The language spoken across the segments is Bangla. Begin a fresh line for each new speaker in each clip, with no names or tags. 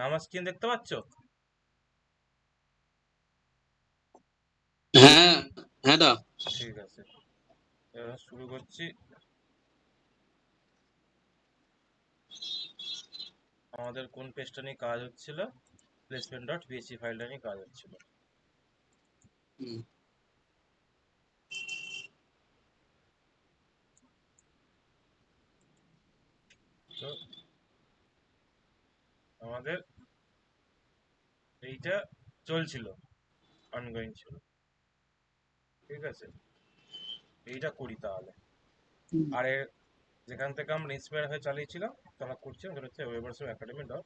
আমার স্ক্রিন দেখতে পাচ্ছ?
হ্যাঁ, হ্যাঁ দা।
ঠিক আছে, এবার শুরু করছি। আমাদের কোন পেজটা নিয়ে কাজ হচ্ছিল? প্লেসমেন্ট ডট বিএসসি ফাইলটা নিয়ে কাজ হচ্ছিল।
হুম,
তো আমাদের এইটা চলছিল, অনগোয়িং ছিল। ঠিক আছে, এইটা করি তাহলে। আর যেখান থেকে আমরা ইন্সপায়ার হয়ে চালিয়েছিলাম, তো আমরা করছিলাম যেটা হচ্ছে ওয়েবারসো একাডেমি ডট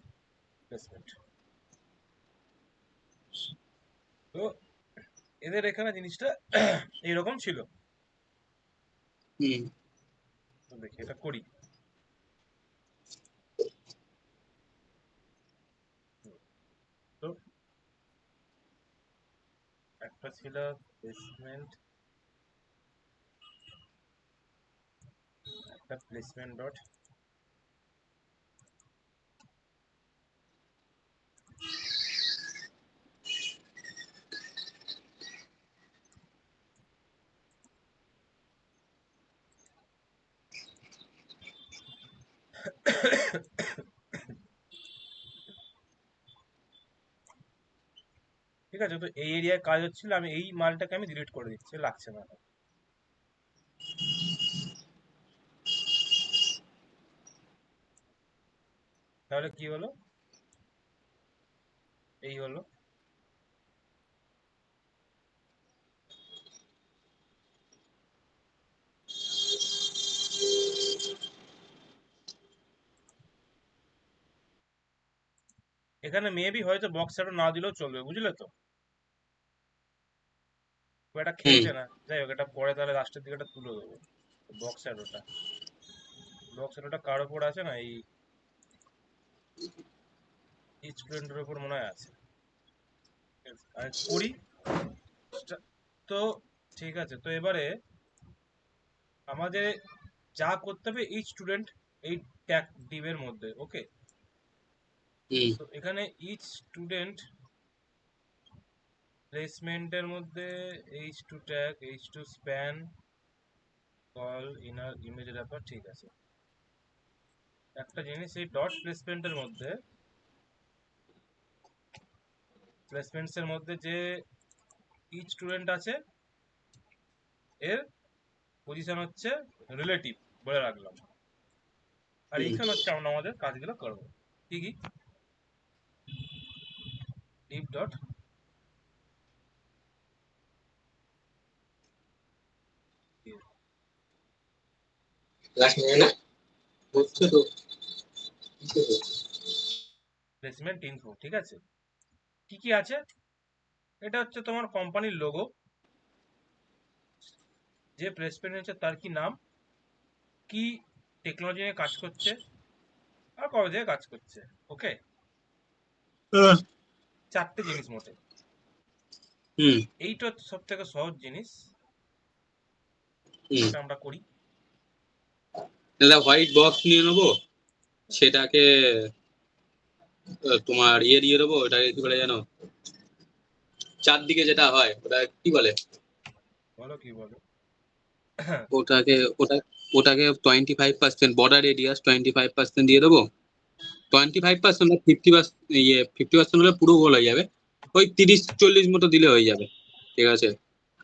প্লেসমেন্ট। তো এদের এখানে জিনিসটা এইরকম ছিল।
হুম,
তো দেখি এটা করি। তো একটা ছিল প্লেসমেন্ট, একটা প্লেসমেন্ট ডট ঠিক আছে। তো এই এরিয়ায় কাজ হচ্ছিল, আমি এই মালটাকে আমি ডিলিট করে দিচ্ছি, লাগছে না। তাহলে কি হলো? এই হলো। এখানে মেবি হয়তো বক্স শ্যাডো না দিলেও চলবে, বুঝলে তো? খুব একটা
হুম,
খেলছে না, যাই হোক, এটা পরে তাহলে লাস্টের দিকে এটা তুলে দেবো। বক্স শ্যাডোটা, বক্স শ্যাডোটা কার ওপর আছে না, এই স্টুডেন্টের ওপর মনে হয় আছে। আর করি। তো ঠিক আছে, তো এবারে আমাদের যা করতে হবে এই স্টুডেন্ট, এই ট্যাগ ডিভের মধ্যে, ওকে।
হুম,
তো এখানে ইচ স্টুডেন্ট প্লেসমেন্টের মধ্যে H two tag, H two span, call inner image wrapper, ঠিক আছে। একটা জিনিস, এই ডট প্লেসমেন্টের মধ্যে, প্লেসমেন্টস এর মধ্যে যে ইচ স্টুডেন্ট আছে, এর পজিশন হচ্ছে রিলেটিভ বলে রাখলাম। আর
হুম।
এইখানে হচ্ছে আমরা আমাদের কাজগুলো করবো। কি কি? ডিপ ডট
লাস্ট মিনিট না হচ্ছে তো।
প্লেসমেন্ট ইনফো, ঠিক আছে। কি কি আছে? এটা হচ্ছে তোমার কোম্পানির লোগো, যে প্লেসমেন্ট হচ্ছে তার কি নাম, কি টেকনোলজি নিয়ে কাজ করছে, আর কবে থেকে কাজ করছে, ওকে। চারটে জিনিস মোটে।
হুম,
এইটা হচ্ছে সব থেকে সহজ জিনিস,
হুম।
এটা আমরা করি।
তাহলে হোয়াইট বক্স নিয়ে নেবো, সেটাকে তোমার ইয়ে দিয়ে দেবো, ওটাকে কি বলে জানো, চারদিকে যেটা হয় ওটা কি বলে,
বলো কি বলো।
ওটাকে ওটা ওটাকে 25% বর্ডার রেডিয়াস 25% দিয়ে দেবো। 25% না 50%, ইয়ে 50% হলে পুরো গোল হয়ে যাবে। ওই 30-40 মতো দিলে হয়ে যাবে, ঠিক আছে।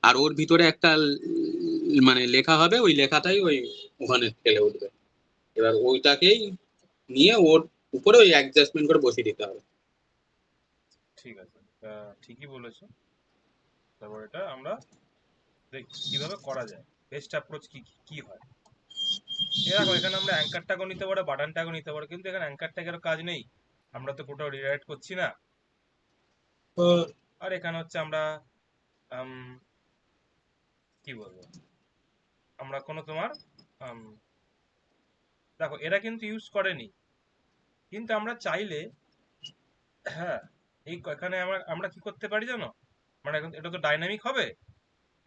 আর ওর ভিতরে একটা মানে লেখা হবে, ওই লেখাটাই ওই ওখানে ফেলে উঠবে। এবার ওইটাকেই নিয়ে ওর উপরে ওই অ্যাডজাস্টমেন্ট করে বসিয়ে দিতে হবে।
ঠিক আছে, ঠিকই বলেছো। তারপর এটা আমরা দেখছি কিভাবে করা যায়, বেস্ট অ্যাপ্রোচ কি কি হয়। এ দেখো, এখানে আমরা অ্যাঙ্কার ট্যাগও নিতে পারো, বাটন ট্যাগও নিতে পারো, কিন্তু এখানে অ্যাঙ্কার ট্যাগেরও কাজ নেই, আমরা তো কোথাও রিরাইট করছি না। আর এখানে হচ্ছে আমরা উম, কি বলবো, আমরা কোনো তোমার উম, দেখো এরা কিন্তু ইউজ করেনি, কিন্তু আমরা চাইলে, হ্যাঁ, এই এখানে আমরা আমরা কি করতে পারি জানো, মানে এখন এটা তো ডাইনামিক হবে,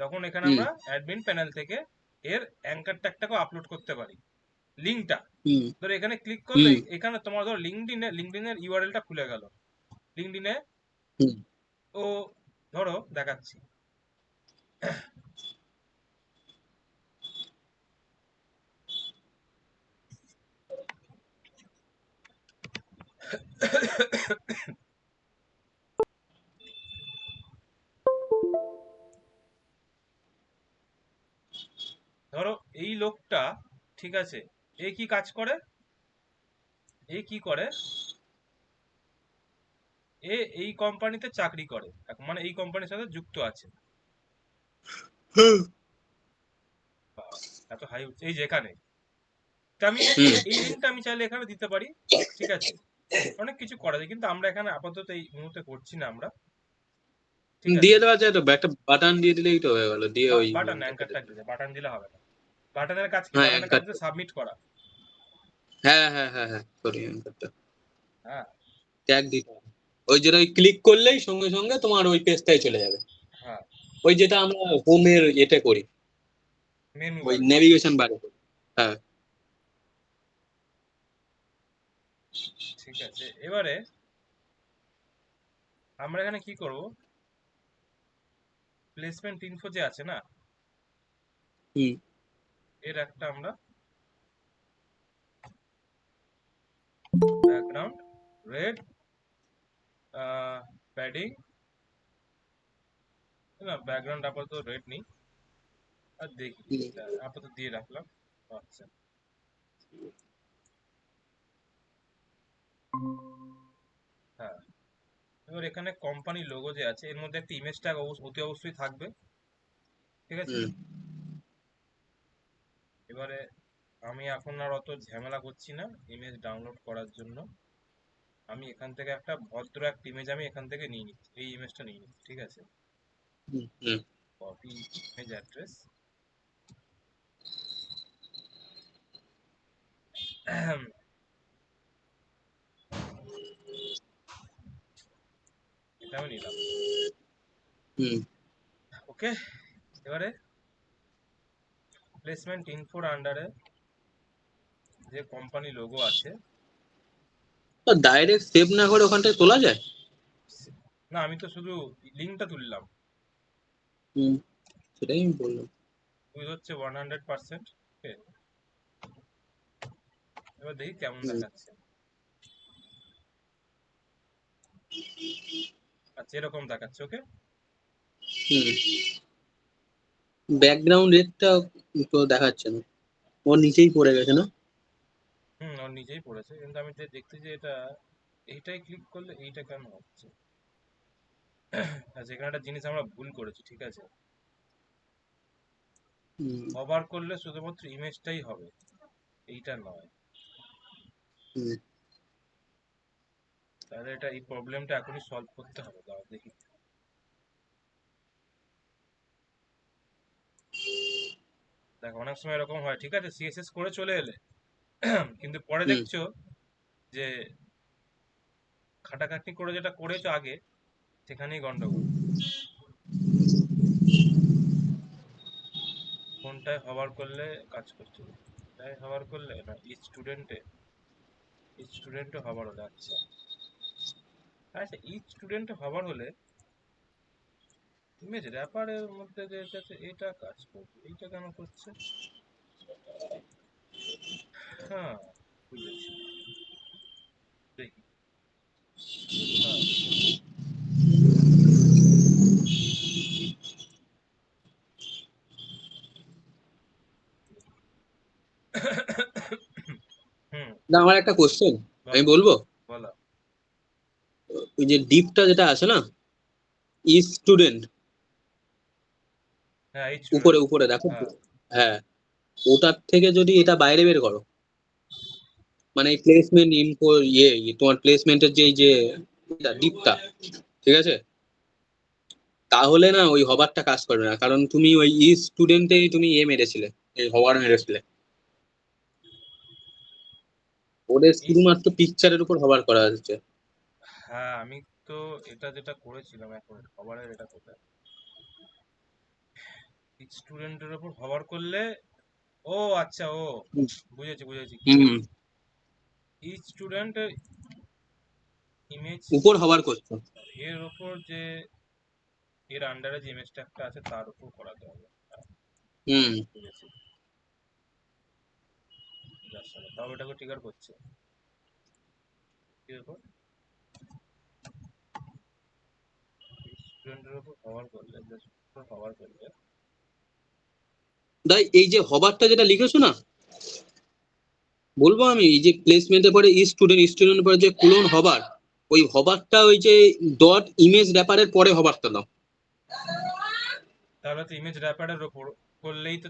তখন এখানে
হুম,
আমরা অ্যাডমিন প্যানেল থেকে এর অ্যাঙ্কার ট্যাগটাকেও আপলোড করতে পারি। লিঙ্কটা
হুম
ধরো এখানে ক্লিক করলে
হুম
এখানে তোমার ধরো লিঙ্কডিনের ইউআরএলটা খুলে গেল। লিঙ্কডিনে
হুম
ও ধরো দেখাচ্ছি, ধরো এই লোকটা, ঠিক আছে, এ কি কাজ করে, এ কি করে, এ এই কোম্পানিতে চাকরি করে, মানে এই কোম্পানির সাথে যুক্ত আছে।
হুম
বাবা, এত হাই উঠছে এই যে এখানে। তা আমি
হুম
এই লিঙ্কটা আমি চাইলে এখানে দিতে পারি, ঠিক আছে, অনেক কিছু করা যায়, কিন্তু আমরা এখানে আপাতত এই মুহূর্তে করছি না আমরা, ঠিক আছে।
দিয়ে দেওয়া যায় তো, একটা বাটন দিয়ে দিলেই তো হয়ে গেল, দিয়ে ওই
বাটন
লিঙ্কটা কেটে
অ্যাঙ্কারটা
দিলে।
দিলে, বাটন দিলে হবে না। বাটনের কাজ কি?
হ্যাঁ
বাটনের কাজ
অ্যাঙ্কারটা,
হচ্ছে সাবমিট করা।
হ্যাঁ হ্যাঁ হ্যাঁ হ্যাঁ সরি অ্যাঙ্কারটা
হ্যাঁ
ট্যাগ দিতে হবে। ওই যেটা ওই ক্লিক করলেই সঙ্গে সঙ্গে তোমার ওই পেজটাই চলে যাবে,
হ্যাঁ,
ওই যেটা আমরা হোমের এতে করি,
মেনু
ওই
বারে।
নেভিগেশন বারে করি। হ্যাঁ
ঠিক আছে, এবারে আমরা এখানে কি করব, প্লেসমেন্ট ইনফো যে আছে না,
হুম
এর একটা আমরা ব্যাকগ্রাউন্ড রেড, প্যাডিং, না ব্যাকগ্রাউন্ড আপাতত রেড নেই, আর দেখি
হুম
আপাতত দিয়ে রাখলাম। আচ্ছা, হ্যাঁ, এবার এখানে কোম্পানি লোগো যে আছে এর মধ্যে একটা ইমেজ ট্যাগ অতি অবশ্যই থাকবে, ঠিক আছে।
হুম
এবারে আমি এখন আর অত ঝামেলা করছি না ইমেজ ডাউনলোড করার জন্য, আমি এখান থেকে একটা ভদ্র একটা ইমেজ আমি এখান থেকে নিয়ে নিচ্ছি, এই ইমেজটা নিয়ে নিচ্ছি, ঠিক আছে।
হুম হুম
কপি ইমেজ অ্যাড্রেস, এটা আমি নিলাম,
হুম।
ওকে। এবারে প্লেসমেন্ট ইনফোর আন্ডারে যে কোম্পানি লোগো আছে,
তো ডাইরেক্ট সেভ না করে ওখানটায় তোলা যায়?
না আমি তো শুধু লিঙ্কটা তুললাম,
হুম সেটাই আমি বললাম।
উইথ হচ্ছে 100%। ওকে, এবার দেখি কেমন
হুম
দেখাচ্ছে। আচ্ছা, এরকম দেখাচ্ছে, ওকে।
হুম ব্যাকগ্রাউন্ড রেটটা তো দেখাচ্ছে না, ওর নিচেই পড়ে গেছে না?
হুম, ওর নিজেই পড়েছে, কিন্তু আমি যে দেখতে যে এটা, এইটাই ক্লিক করলে এইটা কেন হচ্ছে। আচ্ছা, এখানে একটা জিনিস আমরা ভুল করেছি, ঠিক আছে,
হুম
কভার করলে শুধুমাত্র ইমেজটাই হবে, এইটা নয়।
হুম
তাহলে এটা এই প্রবলেমটা এখনই সলভ করতে হবে, দাও দেখি। দেখো অনেক সময় এরকম হয়, ঠিক আছে, সিএসএস করে চলে এলে কিন্তু পরে
হুম
দেখছো যে খাটাখাটনি করে যেটা করেছো আগে, সেখানেই গন্ডগোল। কোনটায় হভার করলে কাজ করছে, কোনটায় হভার করলে না, ইচ স্টুডেন্টে হভার হলে, আচ্ছা আচ্ছা, ইচ স্টুডেন্টে হভার হলে ইমেজ র্যাপারের মধ্যে যে এটা আছে, এটা কাজ করবে, এইটা কেন করছে। হ্যাঁ, বুঝেছি, দেখি। হ্যাঁ, হুম,
না আমার একটা কোশ্চেন, আমি
বলো
বলবো।
বলো।
ওই যে ডিপটা যেটা আছে না, ই স্টুডেন্ট,
হ্যাঁ, ইচ
উপরে
স্টুডেন্ট,
উপরে দেখো।
হ্যাঁ।
হ্যাঁ, ওটার থেকে যদি এটা বাইরে বের করো, মানে এই প্লেসমেন্ট ইনফো তোমার প্লেসমেন্টের যে এই যে ডিপটা, ঠিক আছে, তাহলে না ওই হবারটা কাজ করবে না, কারণ তুমি ওই ই স্টুডেন্টেই তুমি মেরেছিলে, এই হবার মেরেছিলে। ওদের
ইচ,
শুধুমাত্র পিকচারের উপর হবার করা হচ্ছে।
হ্যাঁ আমি তো এটা যেটা করেছিলাম, এখন খবরের এটা কোথায়, ইচ স্টুডেন্টের উপর হভার করলে ও আচ্ছা, ও
হুম
বুঝেছি বুঝেছি কি
হুম,
বলছি। ইচ স্টুডেন্ট ইমেজ
উপর হবার করছো।
এর ওপর যে এর আন্ডারে যে ইমেজ ট্যাগটা আছে তার উপর করাতে হবে। হ্যাঁ,
হুম
বুঝেছি। যার সাথে তাও এটাকে ট্রিগার করছে এর উপর স্টুডেন্টের উপর কভার করলে, জাস্ট উপর কভার করলে।
তাই এই যে হবারটা যেটা লিখেছো না, বলবো আমি এই যে প্লেসমেন্টের পরে স্টুডেন্টের পরে যে ক্লোন হবার, ওই হবারটা ওই যে ডট ইমেজ র্যাপারের পরে হবারটা দাও।
তাহলে তো ইমেজ র্যাপারের ওপর করলেই তো,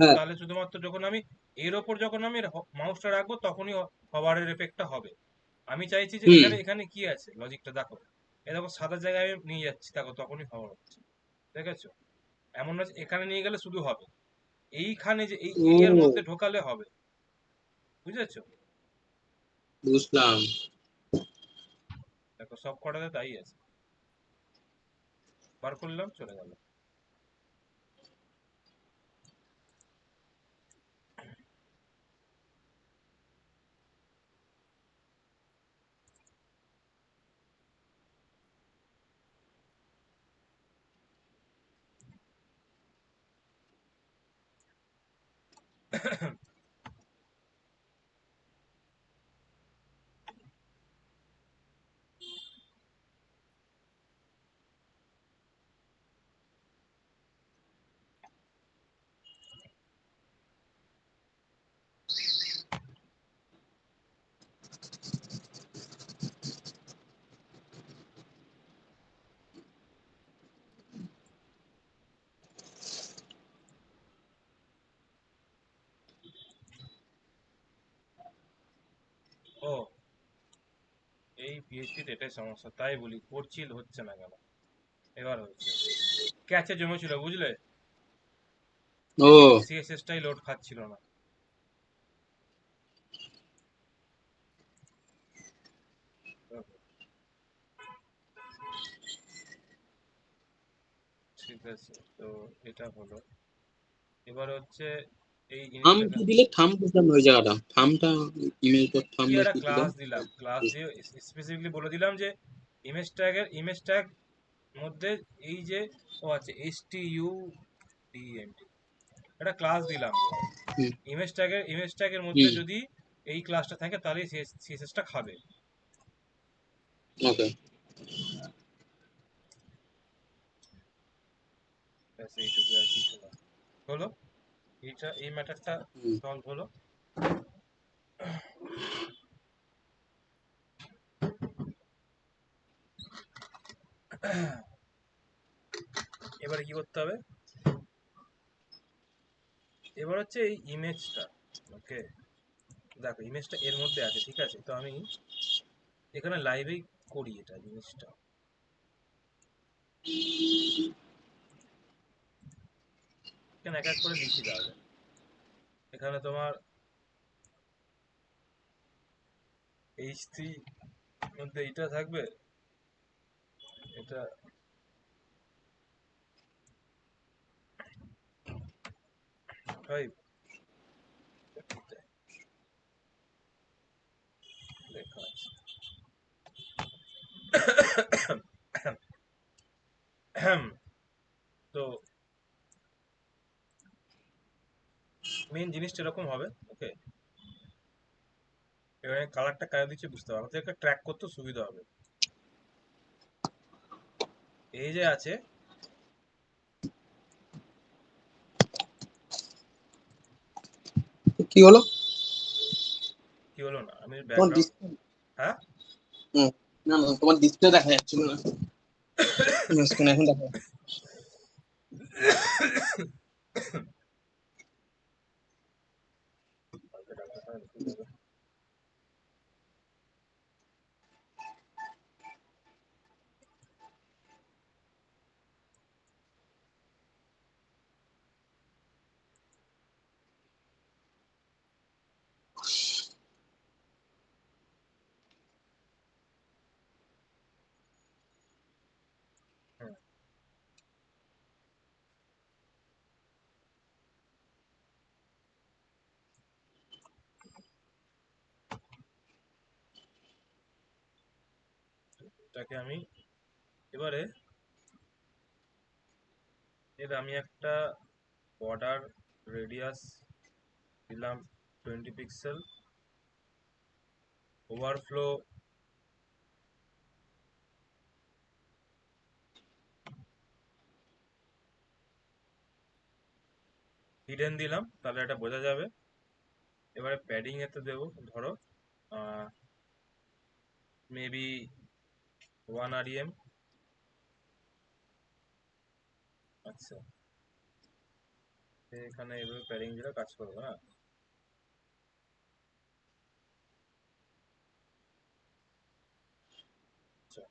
হ্যাঁ
তাহলে শুধুমাত্র যখন আমি এর ওপর যখন আমি মাউসটা রাখবো তখনই হভারের এফেক্টটা হবে। আমি চাইছি যে
হুম
এখানে এখানে কি আছে লজিকটা দেখো। এ দেখো সাদা জায়গায় আমি নিয়ে যাচ্ছি, দেখো তখনই হওয়ার হচ্ছে। দেখেছো? এমন না যে এখানে নিয়ে গেলে শুধু হবে, এইখানে যে এই এর
ও
মধ্যে ঢোকালে হবে। বুঝেছো?
বুঝলাম।
দেখো সব কটাতে তাই আছে। বার করলাম, চলে গেল। ও, এই পিএইচপিতে এটাই সমস্যা, তাই বলি করছিল হচ্ছে না কেন। এবার হচ্ছে, ক্যাচে জমেছিল বুঝলে,
ও
সিএসএসটাই লোড খাচ্ছিল না। ঠিক আছে, তো এটা হলো। এবার হচ্ছে এই
থাম
জিনিসটাকে,
কি দিলে, থাম বসানো ওই জায়গাটা, থামটা ইমেজ ডট থাম
কি
বা
একটা
কি দিলাম।
ক্লাস দিলাম, ক্লাস দিয়ে স্পেসিফিকলি বলে দিলাম যে ইমেজ ট্যাগ মধ্যে এই যে, ও আচ্ছা STUDENT, একটা ক্লাস দিলাম।
হুম
ইমেজ ট্যাগের মধ্যে
হুম
যদি এই ক্লাসটা থাকে তাহলে সিএসএসটা খাবে।
ওকে।
ব্যাস এইটুকু, আর কিছু না। হলো, এই ম্যাটারটা
হুম
সলভ হলো। এবারে কি করতে হবে, এবার হচ্ছে এই ইমেজটা, ওকে, দেখো ইমেজটা এর মধ্যে আছে, ঠিক আছে, তো আমি এখানে লাইভেই করি এটা জিনিসটা। এখানে এক এক করে লিখি তাহলে। এখানে তোমার H3 মধ্যে এটা থাকবে, এটা 5 লেখা আছে। তো মেন জিনিসটা এরকম হবে, ওকে। এবারে কালারটা কাজে দিচ্ছে বুঝতে হবে, আমাদেরকে ট্র্যাক করতে সুবিধা হবে। এই যে আছে,
কি হলো?
কি হলো না, আমি
তোমার
ব্যাকগ্রাউন্ড,
ডিসপ্লে,
হ্যাঁ।
হুম, না না তোমার ডিসপ্লে দেখা যাচ্ছিল না, স্ক্রিন এখন দেখা যাচ্ছে।
এটাকে আমি এবারে আমি একটা বর্ডার রেডিয়াস দিলাম 20 পিক্সেল, ওভারফ্লো হিডেন দিলাম, তাহলে এটা বোঝা যাবে। এবারে প্যাডিং এতে দেবো ধরো মেবি 1 REM। আচ্ছা, এখানে এইভাবে প্যাডিং দিলে কাজ করবে না। আচ্ছা,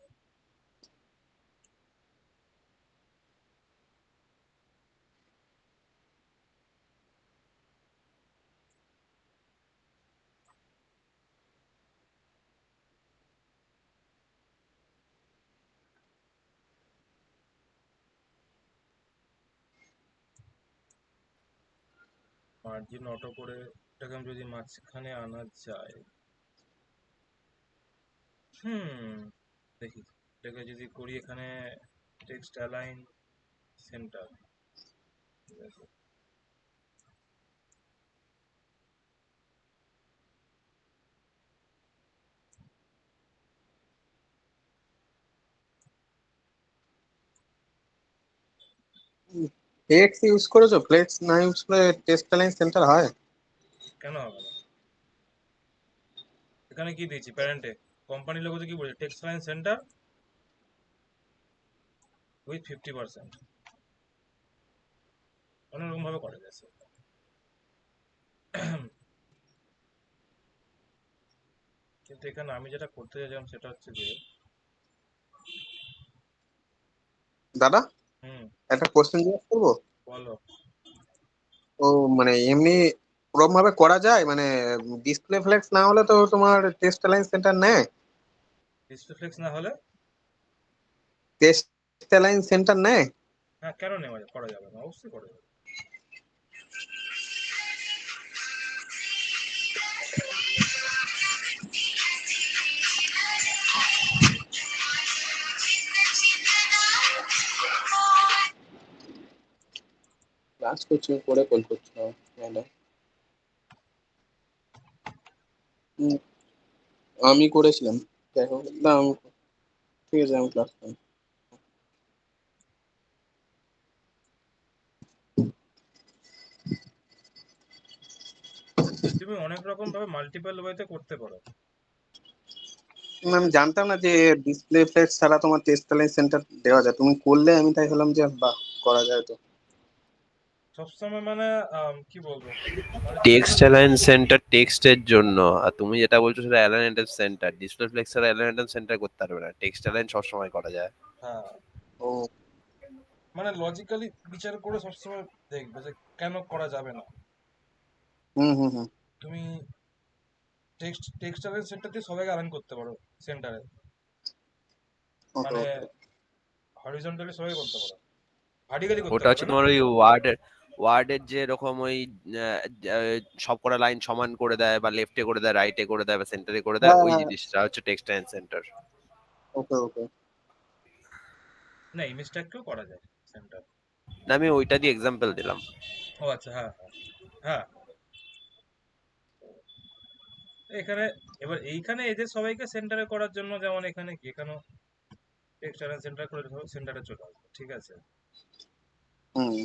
মার্জিন অটো করে এটাকে আমি যদি মাঝখানে আনা যায়, দেখি এটাকে যদি করি এখানে টেক্সট অ্যালাইন সেন্টার, ঠিক আছে।
ফ্লেক্স ইউজ করেছো? ফ্লেক্স না ইউজ করে টেস্ট অ্যালাইন সেন্টার হয়?
কেন হবে না? এখানে কি দিয়েছি প্যারেন্টে, কোম্পানি লোগোতে কি বলছে, টেক্সট অ্যালাইন সেন্টার উইথ 50%, অন্যরকম ভাবে করা যাচ্ছে। কিন্তু এখানে আমি যেটা করতে চাইছিলাম সেটা হচ্ছে যে
দাদা,
হুম,
একটা কোশ্চেন জিজ্ঞেস করবো?
বলো।
ও মানে এমনি ওরকম ভাবে করা যায়, মানে ডিসপ্লে ফ্লেক্স না হলে তো তোমার টেস্ট অ্যালাইন সেন্টার নেয়?
ডিসপ্লে ফ্লেক্স না হলে?
টেস্ট অ্যালাইন সেন্টার নেয়?
হ্যাঁ, কেন নেওয়া করা যাবে না, অবশ্যই করা যাবে।
ক্লাস করছো করে কল করছো ম্যাডাম? আমি করেছিলাম। দেখো না ঠিক আছে, আমি ক্লাস করি।
তুমি অনেক রকম ভাবে মাল্টিপল ওয়েতে করতে পারো।
আমি জানতাম না যে ডিসপ্লে ফ্লেক্স ছাড়া তোমার টেস্ট অ্যালাইন সেন্টার দেওয়া যায়, তুমি করলে আমি তাই হলাম যে বাহ, করা যায় তো।
সবসময় মানে কি বলবো, মানে
টেক্সট
ডিসপ্লে,
অ্যালাইন সেন্টার টেক্সটের জন্য, আর তুমি যেটা বলছো সেটা অ্যালাইন সেন্টার। ডিসপ্লে ফ্লেক্স আর অ্যালাইন সেন্টার করতে পারবে না, টেক্সট অ্যালাইন সবসময় করা যায়।
হ্যাঁ,
ও
মানে লজিক্যালি বিচার করে সবসময় দেখবে যে কেন করা যাবে না।
হুম হুম হুম।
তুমি টেক্সটাইল সেন্টার দিয়ে সবাইকে অ্যালাইন করতে পারো সেন্টারে,
ওকে
মানে
ওকে।
হরিজন্টালি সবাই করতে পারো, ভার্টিক্যালি করতে
ওটা
পারবে
হচ্ছে
না।
তোমার ওই ওয়ার্ডের যে এরকম ওই সব কটা লাইন সমান করে দেয়, বা লেফটে করে দেয়, রাইটে করে দেয়, বা সেন্টারে করে দেয়,
হ্যাঁ
ওই
হ্যাঁ।
জিনিসটা হচ্ছে টেক্সট অ্যালাইন সেন্টার।
ওকে ওকে।
না, ইমেজ ট্যাগকেও করা যায় সেন্টার।
না, আমি ওইটা দিয়ে এক্সাম্পল দিলাম।
ও আচ্ছা, হ্যাঁ হ্যাঁ হ্যাঁ। এখানে এবার এইখানে এদের সবাইকে সেন্টারে করার জন্য, যেমন এখানে এখানেও টেক্সটাইল সেন্টার করে সেন্টারে চলে আসবে, ঠিক আছে।
হুম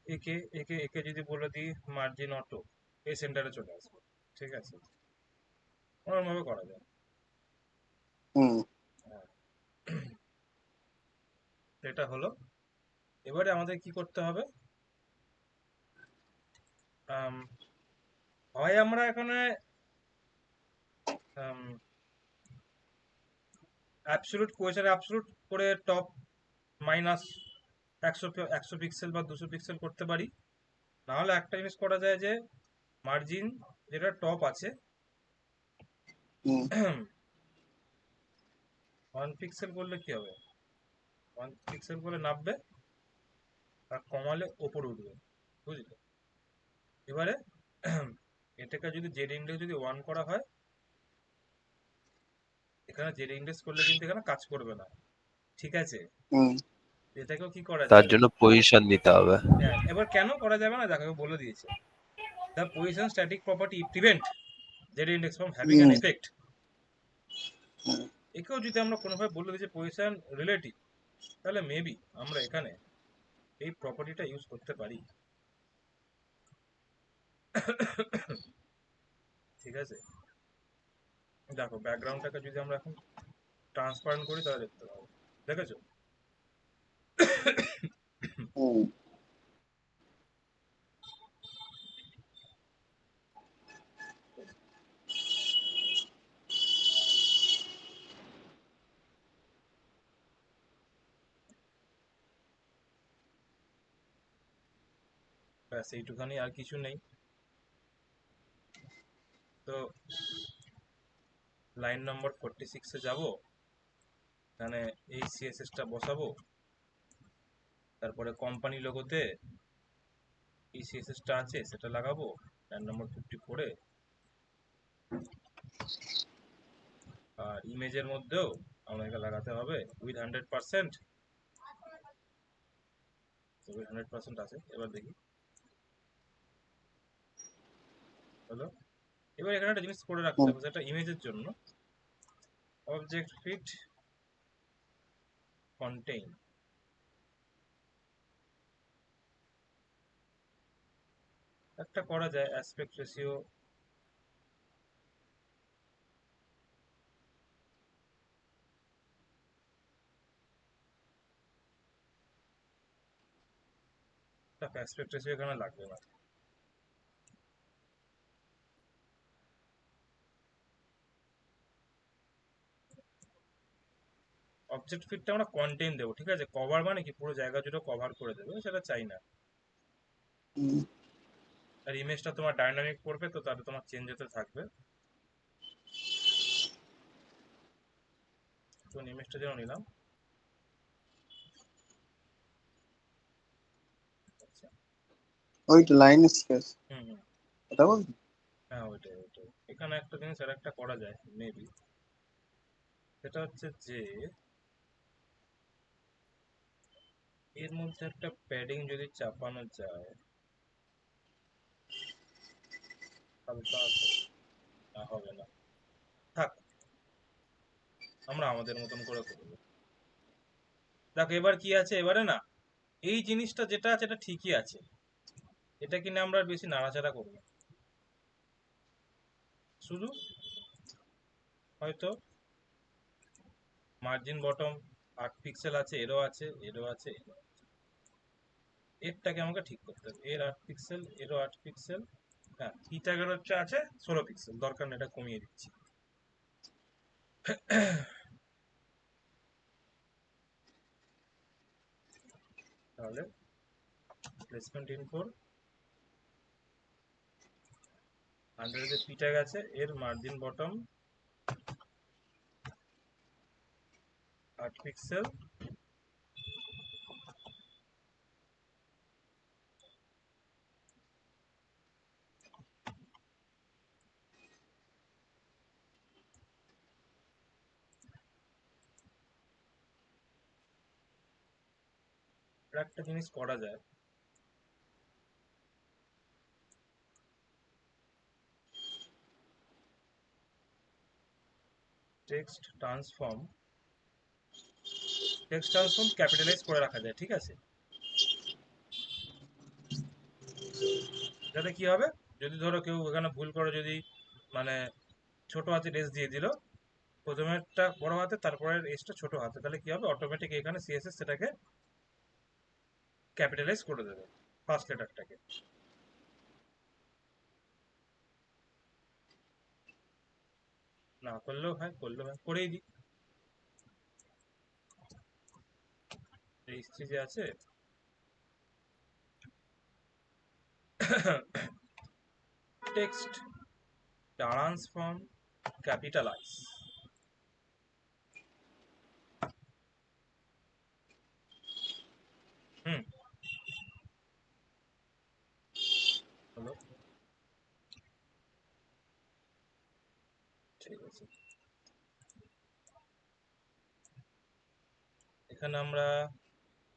একে একে একে যদি বলে দিই মার্জিন অটো, এই সেন্টারে চলে আসবে, ঠিক আছে। ওরকম ভাবে করা যায়।
হুম।
হ্যাঁ, এটা হলো। এবারে আমাদের কি করতে হবে, আম, হয় আমরা এখানে অ্যাবসলুট কোয়েচার অ্যাবসলুট করে টপ মাইনাস 100 পিক্সেল বা 200 পিক্সেল করতে পারি। নাহলে একটা জিনিস করা যায় যে মার্জিন যেটা টপ আছে
হুম
1 পিক্সেল করলে কি হবে, 1 পিক্সেল করলে নামবে, আর কমালে ওপরে উঠবে, বুঝলে। এবারে এটাকে যদি জেড ইন্ডেক্স যদি 1 করা হয়, এখানে জেড ইন্ডেক্স করলে কিন্তু এখানে কাজ করবে না, ঠিক আছে?
হুম
এটাকেও কি করা
তার
যায়?
জন্য পজিশন নিতে হবে।
হ্যাঁ, এবার কেন করা যাবে না দেখো বলে দিয়েছে, the position static property prevent z index from having an
hmm
effect.
Hmm.
একেও যদি আমরা কোনোভাবে বলে দিই যে পজিশন রিলেটিভ, তাহলে মেবি আমরা এখানে এই প্রপার্টিটা ইউজ করতে পারি, ঠিক আছে? দেখো ব্যাকগ্রাউন্ডটাকে যদি আমরা এখন ট্রান্সপারেন্ট করি তাহলে দেখতে পাবো, দেখেছো?
হুম
ব্যাস এইটুখানি, আর কিছু নেই। তো লাইন নম্বর 46-এ যাবো, এখানে এই সিএসএসটা বসাবো, তারপরে কোম্পানি লোগোতে এই সিএসএসটা আছে সেটা লাগাবো, লাইন নম্বর 54-এ। আর ইমেজের মধ্যেও আমাদেরকে লাগাতে হবে উইথ 100%, তো উইথ 100% আছে। এবার দেখি হলো। এবার এখানে একটা জিনিস করে রাখতে
হুম।
হবে, সেটা ইমেজের জন্য অবজেক্ট ফিট কন্টেইন, একটা করা যায় অ্যাসপেক্ট রেশিও, অ্যাসপেক্ট রেশিও এখানে লাগবে না। অবজেক্ট ফিটটা আমরা কন্টেইন দেবো, ঠিক আছে? কভার মানে কি পুরো জায়গা জুড়ে কভার করে দেবে, সেটা চাই না।
হুম।
আর ইমেজটা তোমার ডাইনামিক পড়বে, তো তাহলে তোমার চেঞ্জ হতে থাকবে। তো ইমেজটা যেন নিলাম, আচ্ছা।
ওই তো লাইন স্পেস
হুম হুম,
এটা বল।
হ্যাঁ ওইটাই ওইটাই। এখানে একটা জিনিস আর একটা করা যায় মেবি, সেটা হচ্ছে যে এর মধ্যে একটা প্যাডিং যদি চাপানো যায় হালকা করে, না হবে না, থাক, আমরা আমাদের মতন করে করবো। দেখো এবার কি আছে, এবারে না এই জিনিসটা যেটা আছে এটা ঠিকই আছে, এটা কিনে আমরা আর বেশি নাড়াচাড়া করবো, শুধু হয়তো মার্জিন বটম 8 পিক্সেল আছে, এরও আছে, এরও আছে, এরও আছে। এরটাকে আমাকে ঠিক করতে হবে, এর 8 পিক্সেল, এরও 8 পিক্সেল। হ্যাঁ, পিটাগের হচ্ছে আছে 16 পিক্সেল, দরকার নেই, এটা কমিয়ে দিচ্ছি। তাহলে প্লেসমেন্ট ইনফোর আন্ডারে যে পিটাগ আছে এর মার্জিন বটম 8 পিক্সেল, আর একটা জিনিস করা যায়, টেক্সট ট্রান্সফর্ম ক্যাপিটালাইজ করে রাখা যায়, ঠিক আছে? যাতে কি হবে, যদি ধরো কেউ এখানে ভুল করে, যদি মানে ছোট হাতের এস দিয়ে দিল, প্রথমেরটা বড় হাতে তারপরে এসটা ছোট হাতে, তাহলে কি হবে, অটোমেটিক এখানে সিএসএস সেটাকে ক্যাপিটালাইজ করে দেবে ফার্স্ট লেটারটাকে। না করলেও হয়, করলেও হয়, করেই দিই। এইচ3 যে আছে, টেক্সট ট্রান্সফর্ম ক্যাপিটালাইজ, হুম, হলো, ঠিক আছে। এখানে আমরা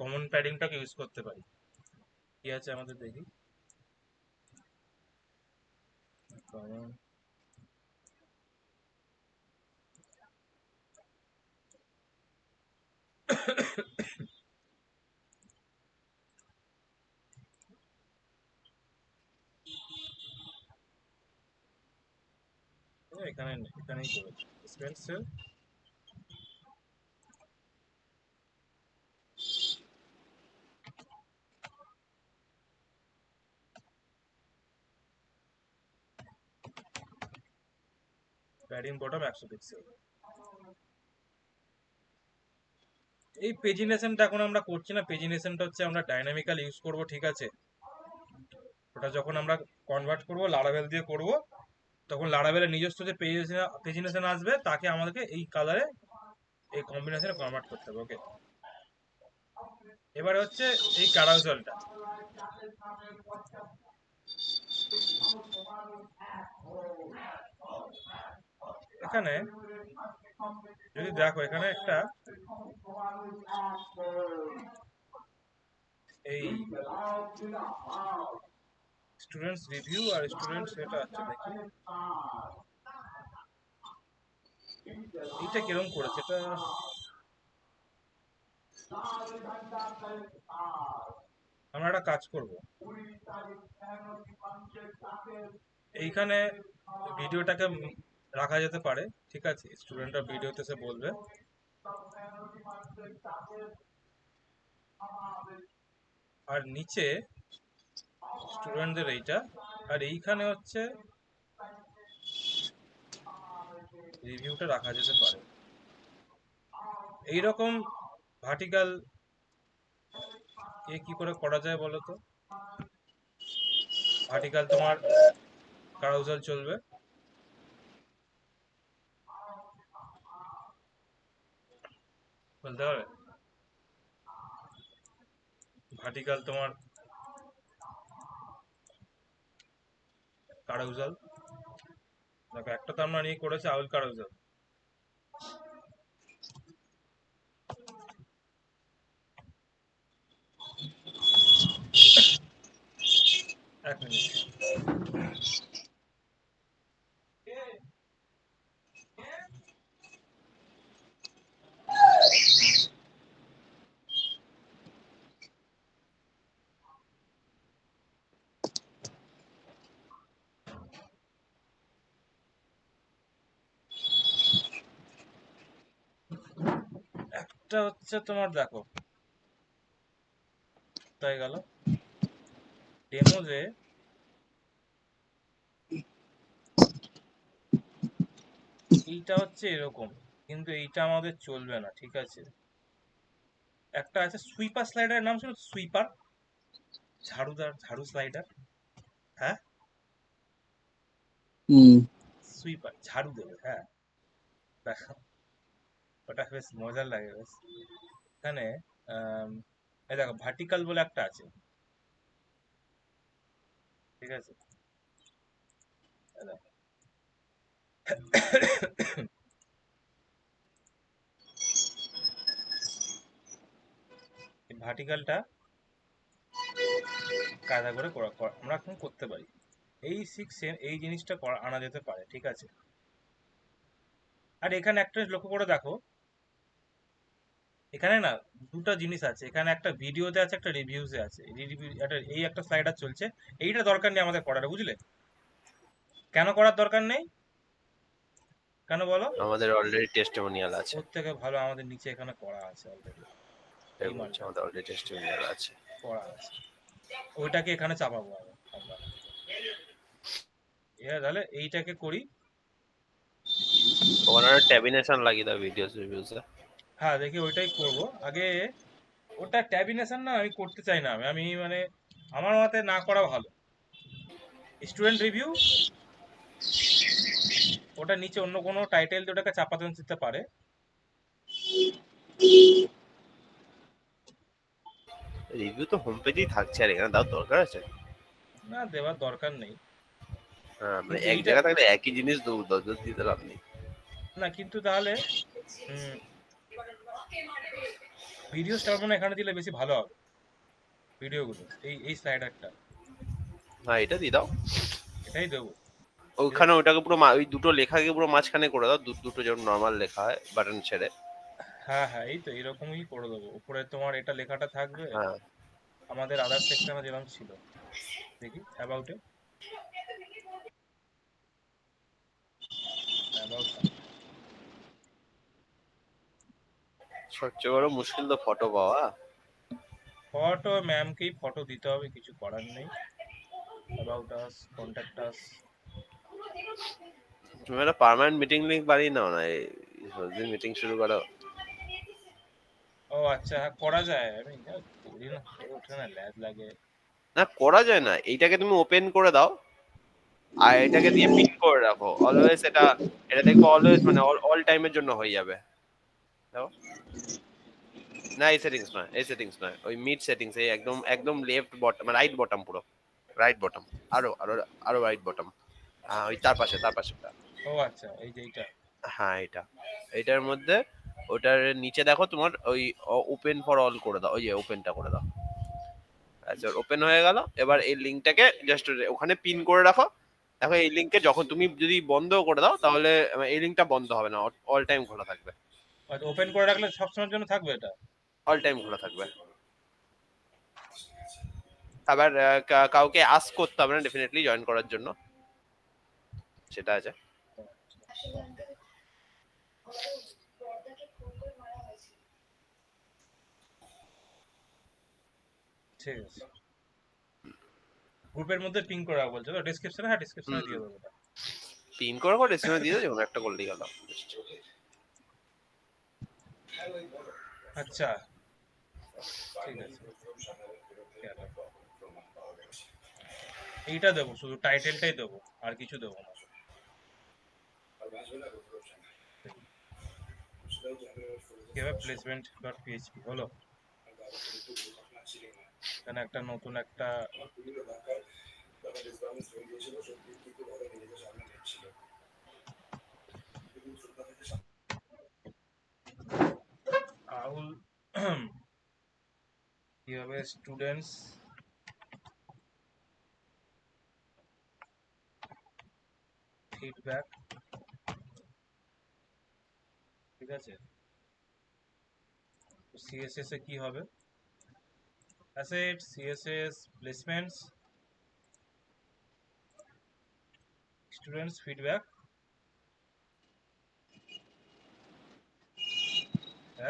কমন প্যাডিংটাকে ইউজ করতে পারি। কি আছে আমাদের দেখি, কমন এখানে নেই, এখানেই করেছি স্পেন্সেল। Padding bottom 100 pixel. এই পেজিনেশনটা এখন আমরা করছি না, পেজিনেশনটা হচ্ছে আমরা ডাইনামিক্যাল ইউজ করব, ঠিক আছে। ওটা যখন আমরা কনভার্ট করব লারাভেল দিয়ে করব, তখন লারাভেলের নিজস্ব যে পেজিনেশন আসবে তাকে আমাদেরকে এই কালারে এই কম্বিনেশনে কনভার্ট করতে হবে। ওকে, এবারে হচ্ছে এই ক্যারাউজেলটা। এখানে যদি দেখো, এখানে একটা এই স্টুডেন্টস রিভিউ আর স্টুডেন্টস এটা আছে, দেখি এইটা কিরকম করেছে। এটা আমরা একটা কাজ করব, এইখানে ভিডিওটাকে রাখা যেতে পারে, ঠিক আছে। স্টুডেন্টরা ভিডিওতে সে বলবে, আর নিচে স্টুডেন্টদের এইটা, আর এইখানে হচ্ছে রিভিউটা রাখা যেতে পারে। এইরকম ভার্টিক্যাল কি করে করা যায় বলো তো? ভার্টিক্যাল তোমার কারাউজাল চলবে, বলতে পারবে? ভার্টিক্যাল তোমার কারাউজাল, দেখো একটা তো আমরা নিয়ে করেছি আউল কারাউজাল। এক মিনিট, একটা হচ্ছে তোমার দেখো তাই গেল ডেমোজে, এইটা হচ্ছে এরকম, কিন্তু এইটা আমাদের চলবে না, ঠিক আছে। একটা আছে সুইপার স্লাইডারের নাম শুনো, সুইপার, ঝাড়ুদার, ঝাড়ু স্লাইডার। হ্যাঁ, সুইপার ঝাড়ু দেবে, হ্যাঁ। দেখো ওটা বেশ মজার লাগে বেশ। এখানে এই দেখো ভার্টিক্যাল বলে একটা আছে, ঠিক আছে। এই দেখো। এই ভার্টিক্যালটা কায়দা করে আমরা এখন করতে পারি। এই সিক্সে এই জিনিসটা আনা যেতে পারে, ঠিক আছে। আর এখানে একটা লক্ষ্য করে দেখো, এখানে না দুটো জিনিস আছে, এখানে একটা ভিডিওতে আছে, একটা রিভিউতে আছে। এই একটা স্লাইডার চলছে, এইটা দরকার নেই আমাদের করার, বুঝলে? কেন করার দরকার নেই, কেন বলো?
আমাদের অলরেডি টেস্টিমোনিয়াল আছে,
ওর থেকে ভালো আমাদের নিচে এখানে করা আছে অলরেডি, এই মালটা
আমাদের অলরেডি টেস্টিমোনিয়াল আছে।
করা আছে, ওইটাকে এখানে চাপাবো আমরা। তাহলে এইটাকে করি।
ওখানে ট্যাবিনেশন লাগিয়ে দাও ভিডিওস রিভিউসে।
হ্যাঁ, দেখি ওইটাই করব আগে। ওটা ট্যাবিনেশন না আমি করতে চাই না, আমি মানে আমার মতে না করা ভালো। স্টুডেন্ট রিভিউ, ওটা নিচে অন্য কোনো টাইটেল দিয়ে ওটাকে চাপাতে দিতে পারে।
রিভিউ তো হোম পেজেই থাকছে, আর এখানে দাও দরকার আছে?
না, দেওয়ার দরকার নেই।
হ্যাঁ, মানে
কিন্তু
এক
এইটা
জায়গা থাকলে একই জিনিস দশ দশ দিতে লাভ নেই।
না, কিন্তু তাহলে হুম, ভিডিও স্টার মনে হয় এখানে দিলে বেশি ভালো হবে ভিডিওগুলো, এই স্লাইডারটা,
হ্যাঁ এটা দিয়ে দাও।
এটাই দেবো।
ওইখানে ওটাকে পুরো ওই দুটো লেখাকে পুরো মাঝখানে করে দাও, দুটো যেমন নর্মাল লেখা হয় বাটন ছেড়ে।
হ্যাঁ হ্যাঁ, এই তো এরকমই করে দেবো, উপরে তোমার এটা লেখাটা থাকবে,
হ্যাঁ
আমাদের আদার সেকশনে যেরকম ছিল, দেখি অ্যাবাউটে, অ্যাবাউট।
সবচেয়ে বড় মুশকিল তো ফটো পাওয়া।
ফটো ম্যামকেই ফটো দিতে হবে, কিছু করার নেই। About us, contact us.
তুমি একটা পার্মানেন্ট মিটিং লিংক বানিয়ে নাও না, এই মিটিং শুরু করো।
ও আচ্ছা, হ্যাঁ করা যায়, আমি করি না, হয়ে ওঠে না, ল্যাদ লাগে।
না করা যায় না, এইটাকে তুমি ওপেন করে দাও আর এটাকে দিয়ে পিন করে রাখো অলওয়েজ, এটা এটা দেখবো অলওয়েজ মানে অল টাইমের জন্য হয়ে যাবে। দাও। না এই সেটিংস নয়, এই সেটিংস নয়, ওই মিড সেটিংস, এই একদম একদম লেফট বটম রাইট বটম, পুরো রাইট বটম, আরো আরো আরো রাইট বটম। হ্যাঁ ওই তার পাশে তার পাশেটা।
ও আচ্ছা, এই যে এইটা।
হ্যাঁ এটা, এটার মধ্যে ওটার নিচে দেখো তোমার ওই ওপেন ফর অল করে দাও, ওই যে ওপেনটা করে দাও। আচ্ছা ওপেন হয়ে গেল, এবার এই লিঙ্কটাকে জাস্ট ওখানে পিন করে রাখো। দেখো এই লিঙ্কে যখন তুমি যদি বন্ধ করে দাও তাহলে এই লিঙ্কটা বন্ধ হবে না, অল টাইম খোলা থাকবে।
আচ্ছা, ওপেন করে রাখলে সবসময়ের জন্য থাকবে এটা?
অল টাইম খোলা থাকবে। আবার কাউকে আস্ক করতে হবে না ডেফিনেটলি জয়েন করার জন্য, সেটা আছে।
ঠিক আছে, গ্রুপের মধ্যে পিং করে রাখা বলছো তো, ডেসক্রিপশনে? হ্যাঁ ডেসক্রিপশনে দিয়ে দেবো এটা।
পিন করে করে রেসিপি দিয়ে দাও, যেমন একটা করলেই গেল।
আচ্ছা ঠিক আছে, গেল। এইটা দেবো, শুধু টাইটেলটাই দেবো, আর কিছু দেবো না। কিভাবে প্লেসমেন্ট ডট পিএইচপি হলো, এখানে একটা নতুন একটা আউল কিভাবে স্টুডেন্টস ফিডব্যাক, ঠিক আছে। সিএসএস এ কি হবে, asset, CSS, placements, students feedback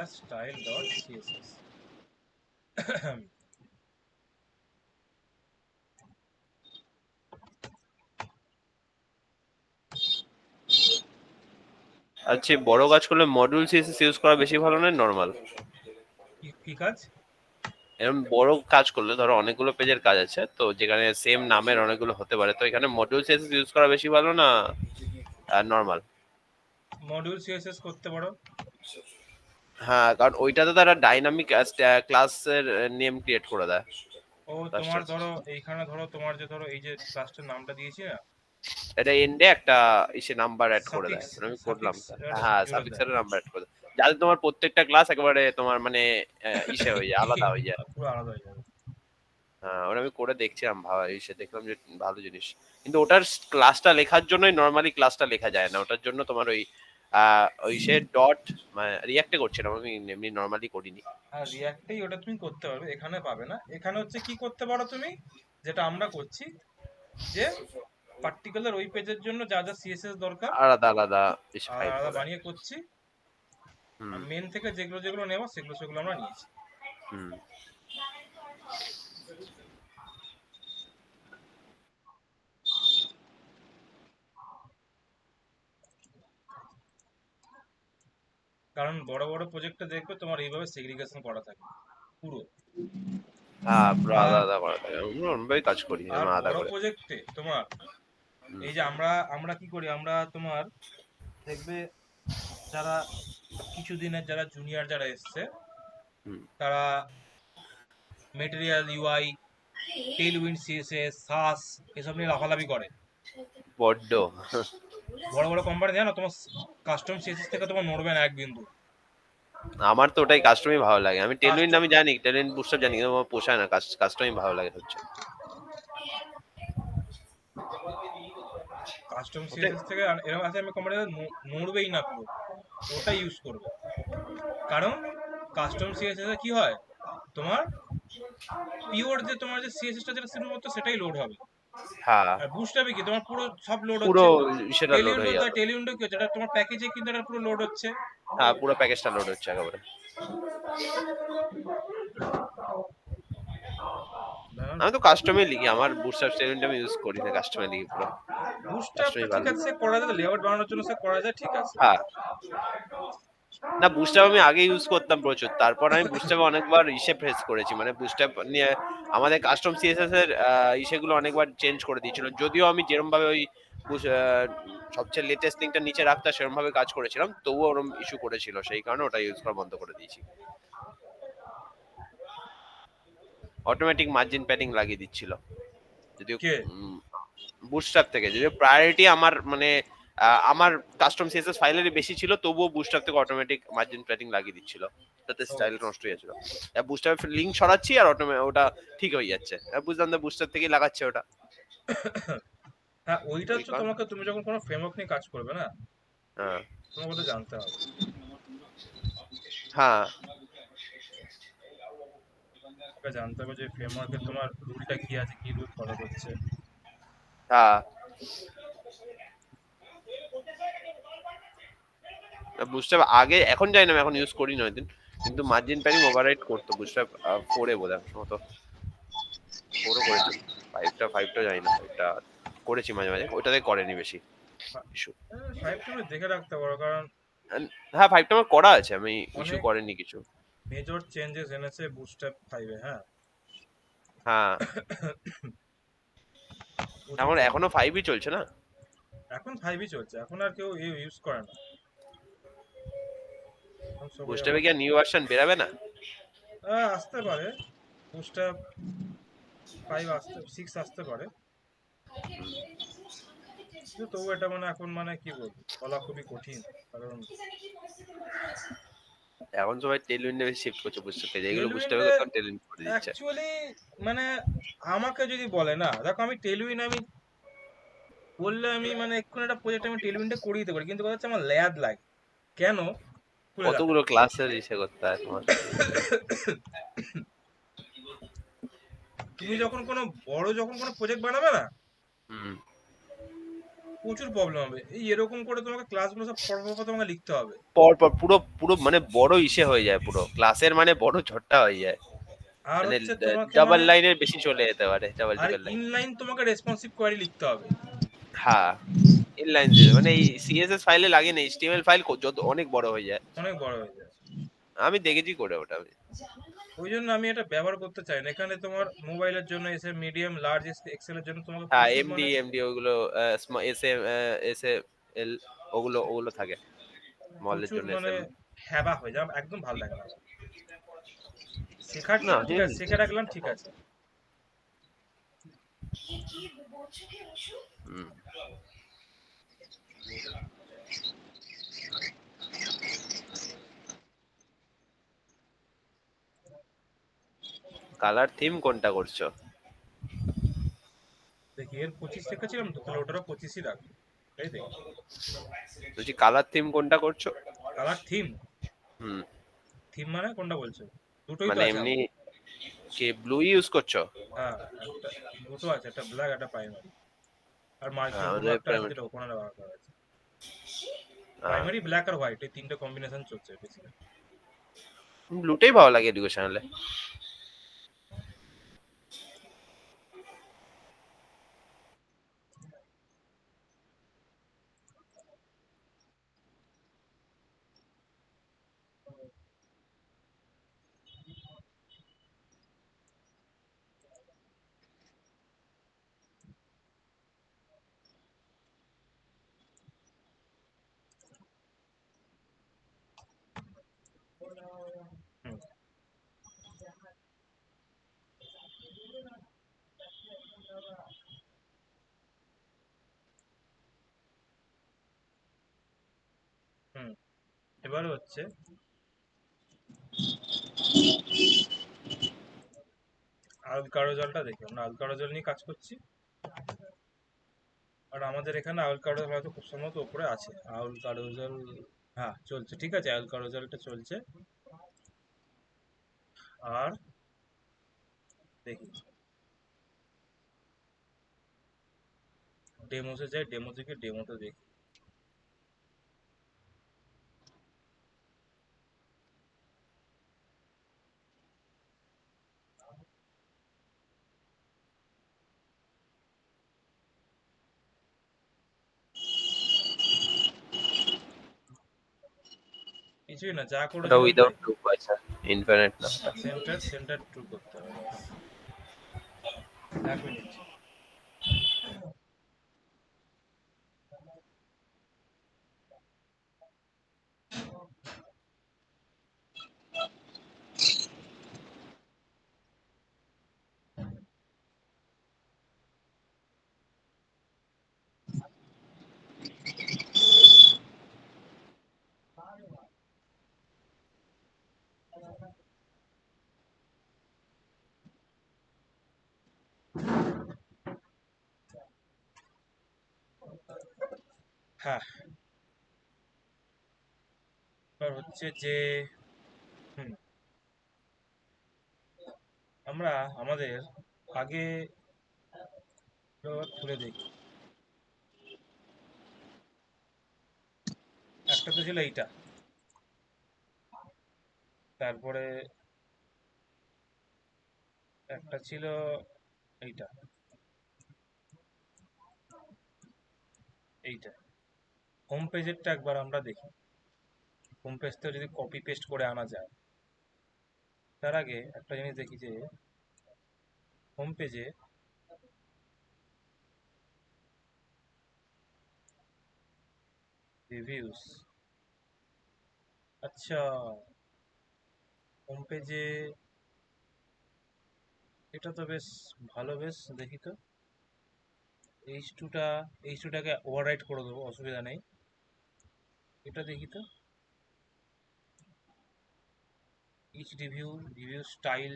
as style.css।
আচ্ছা বড় কাজ করলে মডিউল সিএসএস ইউজ করা বেশি ভালো না নরমাল?
কি কাজ?
এরকম বড় কাজ করলে ধরো অনেকগুলো পেজের কাজ আছে তো, যেখানে সেম নামের অনেকগুলো হতে পারে, তো এখানে মডিউল সিএসএস ইউজ করা বেশি ভালো না নরমাল?
মডিউল সিএসএস করতে পারো।
হ্যাঁ কারণ ওইটাতে তারা ডাইনামিক ক্লাসের নেম ক্রিয়েট করে দেয়।
ও তোমার ধরো এইখানে ধরো তোমার যে ধরো এই যে ক্লাসটার নামটা দিয়েছি না,
এটা এন্ডে একটা ইসে নাম্বার অ্যাড করে দেয়,
সাফিক্স,
আমি করলাম।
সাফিক্স
হ্যাঁ
জুড়ে
সাফিক্সের
দেয়।
নাম্বার অ্যাড করে দেয়, যাতে তোমার প্রত্যেকটা ক্লাস একেবারে তোমার মানে ইসে হয়ে যায়, আলাদা হয়ে যায়।
পুরো আলাদা হয়ে যাবে।
হ্যাঁ ওটা আমি করে দেখছিলাম, ভাবা ইসে দেখলাম যে ভালো জিনিস। কিন্তু ওটার ক্লাসটা লেখার জন্যই নর্মালি ক্লাসটা লেখা যায় না, ওটার জন্য তোমার ওই সে ডট মানে রিঅ্যাক্টে করছিলাম আমি, এমনি নর্মালি করিনি।
আর রিয়াক্টেই ওটা তুমি করতে পারবে, এখানে পাবে না। এখানে হচ্ছে কি করতে পারো তুমি, যেটা আমরা করছি, যে পার্টিকুলার ওই পেজের জন্য যা যা সিএসএস দরকার
আলাদা আলাদা ইসে ফাইল
আলাদা
করে।
বানিয়ে করছি,
হুম
আর মেন থেকে যেগুলো যেগুলো নেওয়া সেগুলো সেগুলো আমরা নিয়েছি।
হুম।
কারণ বড় বড় প্রজেক্টে দেখবে তোমার এইভাবে সেগ্রিগেশন করা থাকে পুরো।
হ্যাঁ পুরো আলাদা
আর
আলাদা করা থাকে, আমরা অন্যভাবে কাজ করি
আর
আমরা আলাদা
বড়
করে।
প্রজেক্টে তোমার
হুম,
এই যে আমরা আমরা কি করি, আমরা তোমার দেখবে যারা কিছুদিনের যারা জুনিয়র যারা এসছে,
হুম।
তারা মেটেরিয়াল ইউআই, টেইলউইন্ড সিএসএস, সাস এসব নিয়ে লাফালাফি করে।
বড্ড
বড় বড় কোম্পানি জানো তোমার কাস্টম সিএসএস থেকে তোমার নড়বে না এক বিন্দু।
আমার তো ওটাই কাস্টমই ভালো লাগে। আমি টেলউইন
কাস্টম
আমি জানি, টেলউইন বুস্টার জানি, কিন্তু আমার পোষায় না, কাস্টমই ভালো লাগে হচ্ছে।
কাস্টম
ওটাই।
সিএসএস থেকে এরকম আছে, আমি কোম্পানি নড়বেই না পুরো, ওটা ইউজ করবে। কারণ কাস্টম সিএসএস এ কি হয়, তোমার পিওর যে তোমার যে সিএসএসটা যেটা শুরু করতো সেটাই লোড হবে।
হ্যাঁ,
আর বুস্টাপে কি তোমার পুরো সব লোড
পুরো
হচ্ছে।
সেটা লোড
টেলিউন্ডো
হয়ে
তাই
যাবে।
টেলিউন্ডো কি হচ্ছে, এটা তোমার প্যাকেজে কিন্তু এটা পুরো লোড হচ্ছে।
হ্যাঁ, পুরো প্যাকেজটা লোড হচ্ছে একেবারে। আমি তো কাস্টমই লিখি, আমার বুটস্ট্র্যাপ টেলউইনটা আমি ইউজ করি না, কাস্টমে লিখি পুরো।
বুস্টাপটা
কাস্টমই
ঠিক
ভালো।
আছে, সে করা যায়, লেআউট বানানোর জন্য সে করা যায়, ঠিক আছে।
হ্যাঁ, না বুস্টআপ আমি আগে ইউজ করতাম প্রচুর, তারপর আমি বুস্টআপে অনেকবার ইসে ফেস করেছি, মানে বুস্টআপ নিয়ে আমাদের কাস্টম সিএসএস এর ইসেগুলো অনেকবার চেঞ্জ করে দিয়েছিল, যদিও আমি যেরকম ভাবে ওই সবচেয়ে লেটেস্ট থিংটা নিচে রাখতে সেরকম ভাবে কাজ করেছিলাম, তবুও ওরকম ইস্যু করেছিল, সেই কারণে ওটা ইউজ করা বন্ধ করে দিয়েছি। অটোমেটিক মার্জিন প্যাডিং লাগিয়ে দিচ্ছিল, যদিও
কে?
বুটস্ট্র্যাপ থেকে, যদিও প্রায়োরিটি আমার মানে আমার কাস্টম সিএসএস ফাইলেরই বেশি ছিল, তবুও বুটস্ট্র্যাপ থেকে অটোমেটিক মার্জিন প্যাডিং লাগিয়ে দিচ্ছিল, তাতে
ও
স্টাইল নষ্ট হয়ে যাচ্ছিল। বুটস্ট্র্যাপে লিঙ্ক সরাচ্ছি আর ওটা ঠিক হয়ে যাচ্ছে, বুঝলাম না বুটস্ট্র্যাপ থেকেই লাগাচ্ছে ওটা।
হ্যাঁ, ওইটা
ওই
হচ্ছে
কারণ।
তোমাকে, তুমি যখন কোনো ফ্রেমওয়ার্ক নিয়ে কাজ করবে না,
হ্যাঁ।
তোমাকে ওটা জানতে হবে।
হ্যাঁ।
তোমাকে জানতে হবে যে ফ্রেমওয়ার্কে তোমার রুলটা কি আছে, কি রুল ফলো করছে।
হ্যাঁ, বুটস্ট্র্যাপ আগে, এখন জানি না, আমি এখন ইউজ করি না দিন, কিন্তু মার্জিন প্যাডিং ওভাররাইড করতো বুটস্ট্র্যাপ 4 এ বোধহয় সম্ভবত, 4ও করেছি। 5টা জানি না, 5টা করেছি মাঝে মাঝে, ওটাতে করেনি বেশি ইস্যু।
ফাইভটা আমি দেখে রাখতে পারো, কারণ
হ্যাঁ, 5টা আমার করা আছে, আমি ইস্যু
অনেক
করেনি কিছু।
মেজর চেঞ্জেস এনেছে বুস্ট্র্যাপ ফাইভে, হ্যাঁ।
হ্যাঁ,
প্রচুর
এখন
চেঞ্জ।
এখনো 5ই চলছে না?
এখন ফাইভই চলছে, এখন আর কেউ ইউজ করে না, এখন সবাই
বুস্টাপে
আবার
কি নিউ ভার্সন বেরাবে না?
আসতে পারে। বুস্ট্র্যাপ ফাইভ আসতে, সিক্স আসতে পারে, কিন্তু তবু এটা মানে এখন মানে কি বলবো, বলা খুবই কঠিন। কারণ
এখন সবাই টেলউইন্ডে বেশি শিফট করছে বুস্টাপে, যেগুলো বুস্টাপে
টেলউইন্ডে
করতাম টেলউইন্ড করে দিচ্ছে।
অ্যাকচুয়ালি মানে আমাকে যদি বলে না, দেখো আমি টেলউইন, আমি বললে আমি মানে এক্ষুনি একটা প্রজেক্ট আমি টেলউইন্ডে করিয়ে দিতে পারি, কিন্তু কথা হচ্ছে আমার ল্যাদ লাগে। কেন? খুলে দেখো,
কতগুলো ক্লাসের ইসে করতে হয় তোমার।
তুমি যখন কোনো বড় যখন কোনো প্রজেক্ট বানাবে না,
হুম।
প্রচুর প্রবলেম হবে। এই এরকম করে তোমাকে ক্লাসগুলো সব পর তোমাকে লিখতে হবে।
পর পর পুরো পুরো মানে বড় ইসে হয়ে যায়, পুরো ক্লাসের মানে বড় ঝড়টা হয়ে যায়,
আর
মানে
হচ্ছে তোমাকে
ডাবল
মানে,
লাইনের বেশি চলে যেতে পারে, ডাবল
আর
ট্রিপল লাইন।
ইনলাইন তোমাকে রেসপন্সিভ কোয়ারি লিখতে হবে।
হ্যাঁ, ইনলাইন দিয়ে মানে এই সিএসএস ফাইলে লাগে না, এইচটিএমএল ফাইল যত অনেক বড় হয়ে যায়।
অনেক বড় হয়ে যায়।
আমি দেখেছি করে ওটা আমি।
ওই জন্য আমি এটা ব্যবহার করতে চাই না। এখানে তোমার মোবাইলের জন্য এসে, মিডিয়াম লার্জ এক্সেলের জন্য তোমাকে
হ্যাঁ,
প্রচুর
এমডি
মানে
এমডি ওগুলো, এসএ এসএ এল, ওগুলো ওগুলো থাকে মলের
প্রচুর
জন্য
মানে
এসএম।
হ্যাবা হয়ে যায়, একদম ভালো লাগে না। শেখার
না
জন্য ঠিক আছে, শিখে রাখলাম, ঠিক আছে।
হুম। কালার থিম কোনটা করছো?
দেখি এর 25 রেখেছিলাম তো, তাহলে ওটারও 25ই রাখবো, তাই দেখি।
বলছি কালার থিম কোনটা করছো?
কালার থিম,
হুম।
থিম মানে কোনটা বলছো? দুটোই তো
মানে
আছে
এমনি
আমার।
কি ব্লু ইউজ করছো?
হ্যাঁ, একটা, দুটো আছে, একটা ব্ল্যাক, একটা প্রাইমারি। আর মার্কিন ব্লু
আমাদের
একটা আছে, যেটা ওখানে ব্যবহার করা আছে।
হ্যাঁ,
প্রাইমারি ব্ল্যাক আর হোয়াইট, এই তিনটে কম্বিনেশন চলছে বেসিক্যালি।
ব্লুটাই ভালো লাগে এডুকেশনালে।
হুম হুম। এবারে হচ্ছে আউল কারো জলটা দেখি, আমরা আউল কারো জল নিয়ে কাজ করছি। আর আমাদের এখানে আউল কারো জল হয়তো খুব সম্ভবত উপরে আছে। আউল কারো জল, হ্যাঁ চলছে, ঠিক আছে, আউল কারো জলটা চলছে। আর দেখি ডেমোতে যাই, ডেমো থেকে ডেমোতে দেখি। কিছুই না, যা
ওটা
করেছিলাম তাই।
উইদাউট লুপ আছে, ইনফিনিট না।
সেন্টার সেন্টার ট্রু করতে হবে। এক মিনিট। হ্যাঁ, এবার হচ্ছে যে হুম, আমরা আমাদের আগে খুলে দেখি। একটা তো ছিল এইটা, তারপরে একটা ছিল এইটা, এইটা। হোম পেজেরটা একবার আমরা দেখি, হোম পেজটা যদি কপি পেস্ট করে আনা যায়। তার আগে একটা জিনিস দেখি যে হোম পেজে রিভিউস, আচ্ছা হোম পেজে এটা তো বেশ ভালো, বেশ দেখি তো। এইচ টুটাকে ওভাররাইট করে দেবো, অসুবিধা নেই। এটা দেখি তো, ইচ রিভিউ, রিভিউ স্টাইল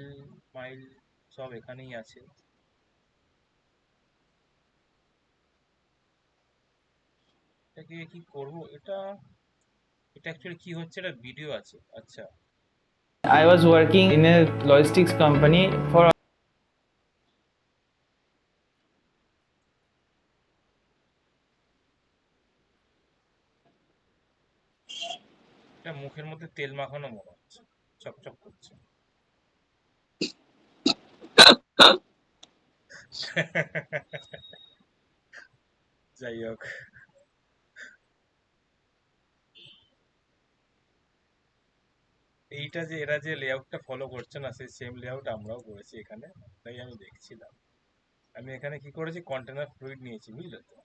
মাইল সব এখানেই আছে। এটাকে কি করব, এটা এটা অ্যাকচুয়ালি কি হচ্ছে, এটা ভিডিও আছে, আচ্ছা।
I was working in a logistics company for
এটা মুখের মধ্যে তেল মাখানো মনে হচ্ছে, চকচক করছে। যাই হোক, এইটা যে এরা যে লেআউটটা ফলো করছে না, সেই সেম লেআউট আমরাও করেছি এখানে, তাই আমি দেখছিলাম। আমি এখানে কি করেছি, কন্টেনার ফ্লুইড নিয়েছি, বুঝলে তো।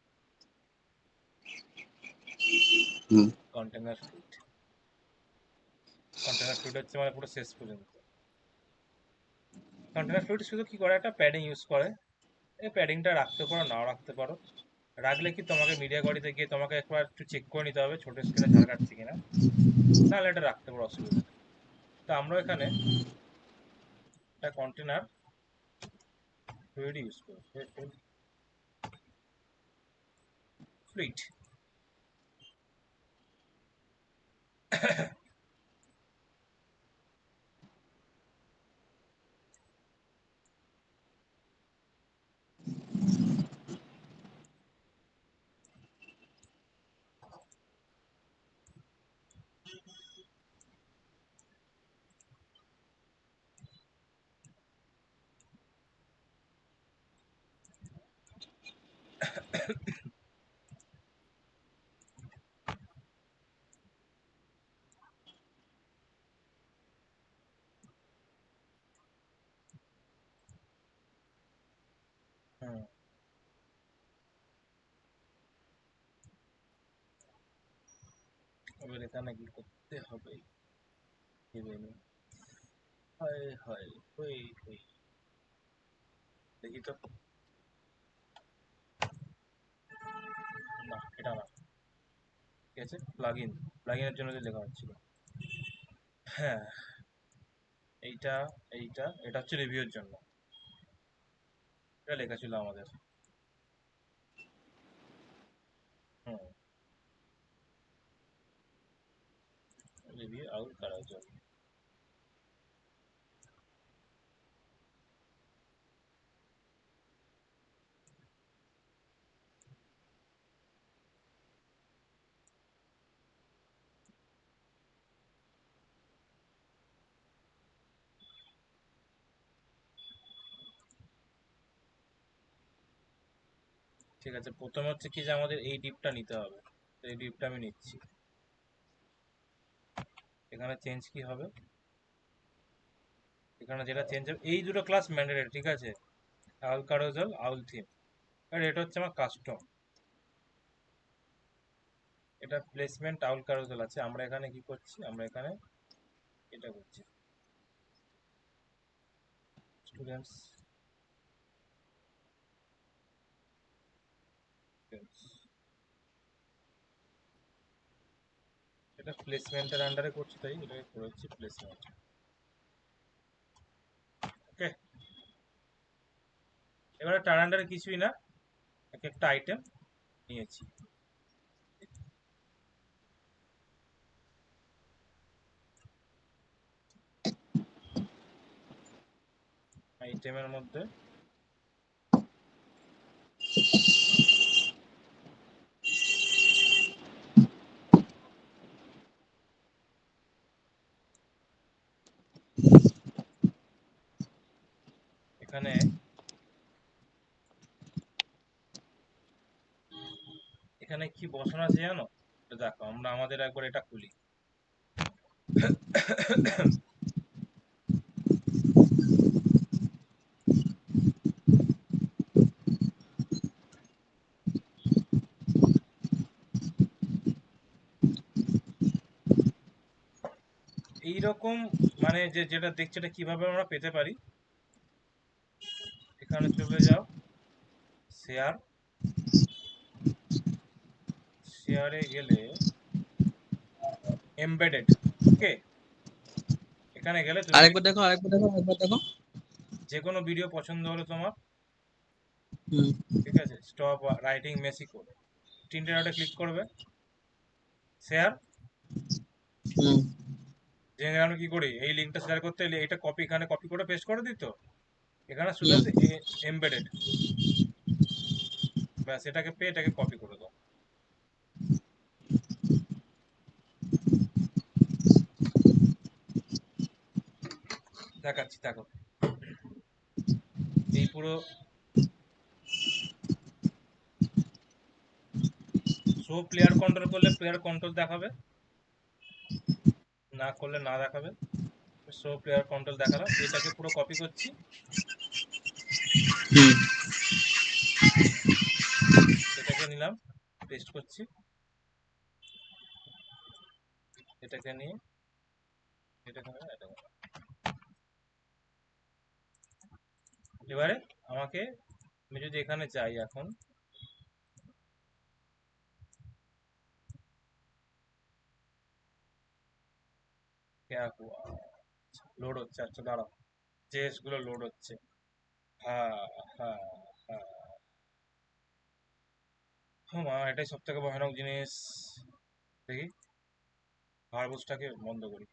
হুম।
কন্টেনার ফ্লুইড, কন্টেনার ফ্লুইড হচ্ছে মানে পুরো শেষ পর্যন্ত। কন্টেনার ফ্লুইড শুধু কি করে, একটা প্যাডিং ইউজ করে। এই প্যাডিংটা রাখতে পারো, নাও রাখতে পারো। রাখলে কি তোমাকে মিডিয়া কোয়ালিতে গিয়ে তোমাকে একবার একটু চেক করে নিতে হবে ছোট স্ক্রিনে ঝাড় কাটছে কিনা, নাহলে এটা রাখতে পারো, অসুবিধা নেই। তো আমরা এখানে একটা কন্টেনার ফ্লুইড ইউজ করি, ফ্লুইড। হুম, এবার এখানে কি করতে হবে, হায় হায়, ওই ওই দেখি তো। না, এটা না, ঠিক আছে, প্লাগইনের জন্য যে লেখা হচ্ছিল। হ্যাঁ, এইটা এইটা এটা হচ্ছে রিভিউর জন্য, এটা লেখা ছিল আমাদের। হুম, রিভিউ আউট করার জন্য। ঠিক আছে, প্রথমে হচ্ছে কি যে আমাদের এই ডিপটা নিতে হবে, তো এই ডিপটা আমি নিচ্ছি। এখানে চেঞ্জ কি হবে, এখানে যেটা চেঞ্জ হবে এই দুটো ক্লাস ম্যান্ডেটরি, ঠিক আছে, আউল কারোজাল আউল থিম। আর এটা হচ্ছে আমার কাস্টম, এটা প্লেসমেন্ট আউল কারোজাল আছে। আমরা এখানে কি করছি, আমরা এখানে এটা করছি স্টুডেন্টস, এটা প্লেসমেন্টের আন্ডারে করছি, তাই এটাকে করেছি প্লেসমেন্ট। ওকে, এবারে তার আন্ডারে কিছুই না, এক একটা আইটেম নিয়েছি। আইটেমের মধ্যে এখানে এখানে কি বসানো আছে জানো, এটা দেখো, আমরা আমাদের একবার এটা খুলি। এইরকম মানে যে যেটা দেখছি এটা কিভাবে আমরা পেতে পারি, এখানে চলে যাও, শেয়ার, শেয়ারে গেলে এমবেডেড, ওকে, এখানে গেলে তুমি
আরেকবার দেখো, আরেকবার দেখো, আরেকবার দেখো।
যে কোনো ভিডিও পছন্দ হলো তোমার,
হুম
ঠিক আছে, স্টপ রাইটিং মেসি কোড, তিনটে ডটে ক্লিক করবে, শেয়ার।
হুম
যে আমরা কি করি, এই লিঙ্কটা শেয়ার করতে হলে এটা কপি, এখানে কপি করে পেস্ট করে দিত, এখানে শুধু
হুম।
আছে এমবেডেড, ব্যাস এটাকে পেয়ে এটাকে কপি করে দাও। দেখাচ্ছি দেখো, এই পুরো শো প্লেয়ার কন্ট্রোল করলে প্লেয়ার কন্ট্রোল দেখাবে, না করলে না দেখাবে। শো প্লেয়ার কন্ট্রোল দেখালাম, এটাকে পুরো কপি করছি,
হুম
এটাকে নিলাম, পেস্ট করছি, এটাকে নিয়ে এটাকে নিয়ে এটাকে নিয়ে। এবারে আমাকে, আমি যদি এখানে যাই এখন, লোড হচ্ছে, আচ্ছা দাঁড়াও, জেএস গুলো লোড হচ্ছে। হ্যাঁ, হ্যাঁ, হ্যাঁ, মা এটাই সব থেকে ভয়ানক জিনিস। দেখি, ভার্বসটাকে বন্ধ করি।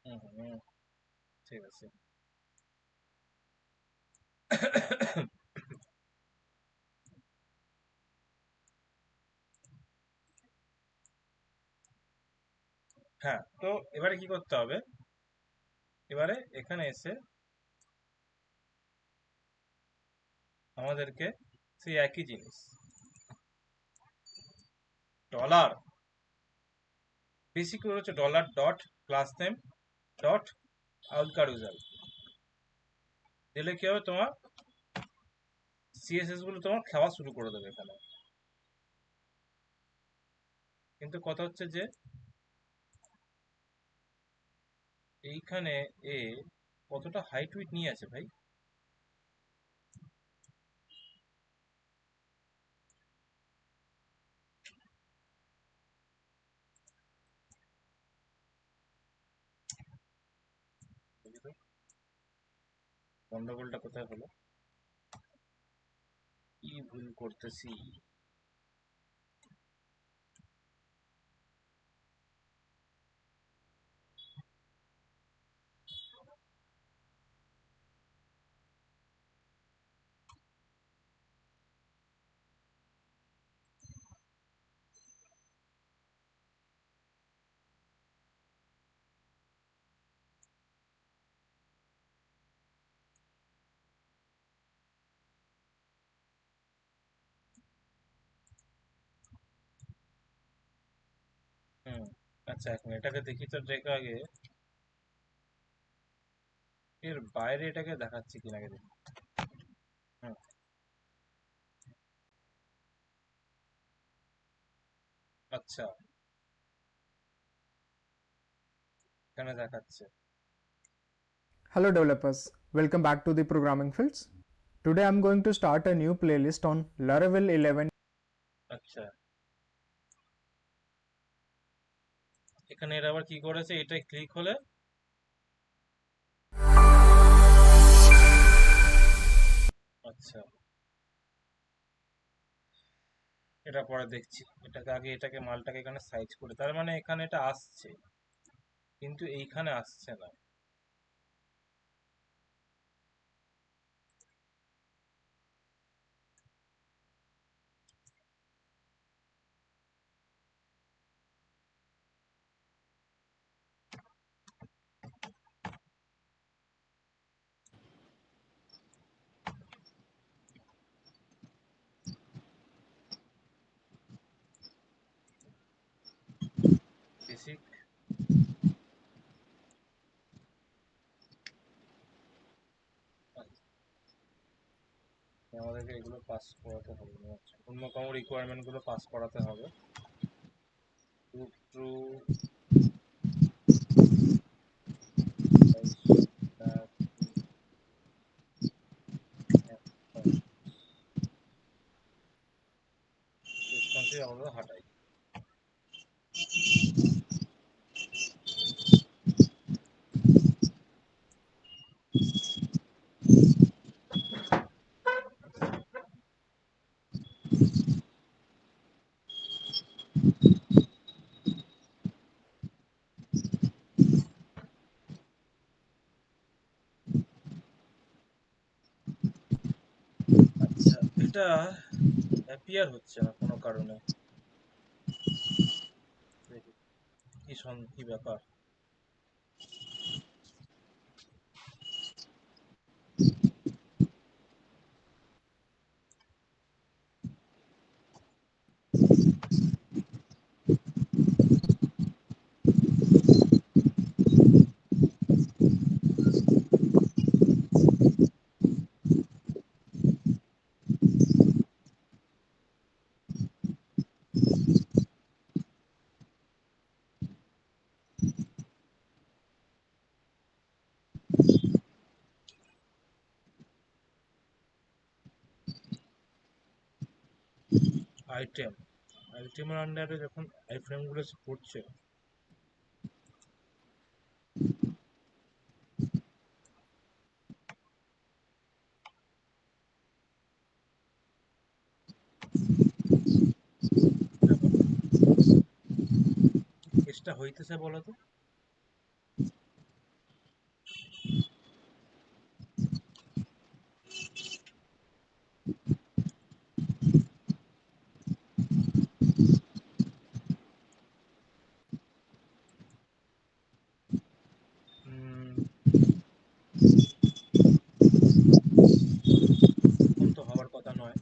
হুম হুম, ঠিক আছে। হ্যাঁ, তো এবারে কি করতে হবে, এবারে এখানে এসে আমাদেরকে সেই একই জিনিস, ডলার, বেসিক হচ্ছে dollar dot class name dot আউটকারুজাল দিলে কি হবে, তোমার সিএসএস গুলো তোমার খাওয়া শুরু করে দেবে এখানে। কিন্তু কথা হচ্ছে যে এইখানে এ কতটা হাইট উইট নিয়ে আছে ভাই, গন্ডগোলটা কোথায় হলো? কি ভুল করতেছি? হুম, আচ্ছা এক মিনিট, এটাকে দেখি তো ড্রেক আগে। এর বাইরে এটাকে দেখাচ্ছি কিনা আগে দেখি। হুম, আচ্ছা এখানে দেখাচ্ছে।
Hello developers, welcome back to the Programming Fields. Today I'm going to start a new playlist on Laravel 11.
আচ্ছা, এখানে এর আবার কি করেছে, এটা ক্লিক হলে আচ্ছা এটা পরে দেখছি। এটাকে আগে এটাকে মালটাকে এখানে সাইজ করে, তার মানে এখানে এটা আসছে কিন্তু এইখানে আসছে না। বেসিক আমাদেরকে এগুলো পাস করাতে হবে, ন্যূনতম রিকোয়ারমেন্ট গুলো পাস করাতে হবে। ট্রু রেসপন্সিভ আমরা হাঁটাই। আচ্ছা এটা অ্যাপিয়ার হচ্ছে না কোনো কারণে, দেখি কি ব্যাপার। আইটেমের আন্ডারে যখন আইফ্রেম গুলো পড়ছে, দেখো কেসটা হইতেছে বলো তো। এখন তো হওয়ার কথা নয়।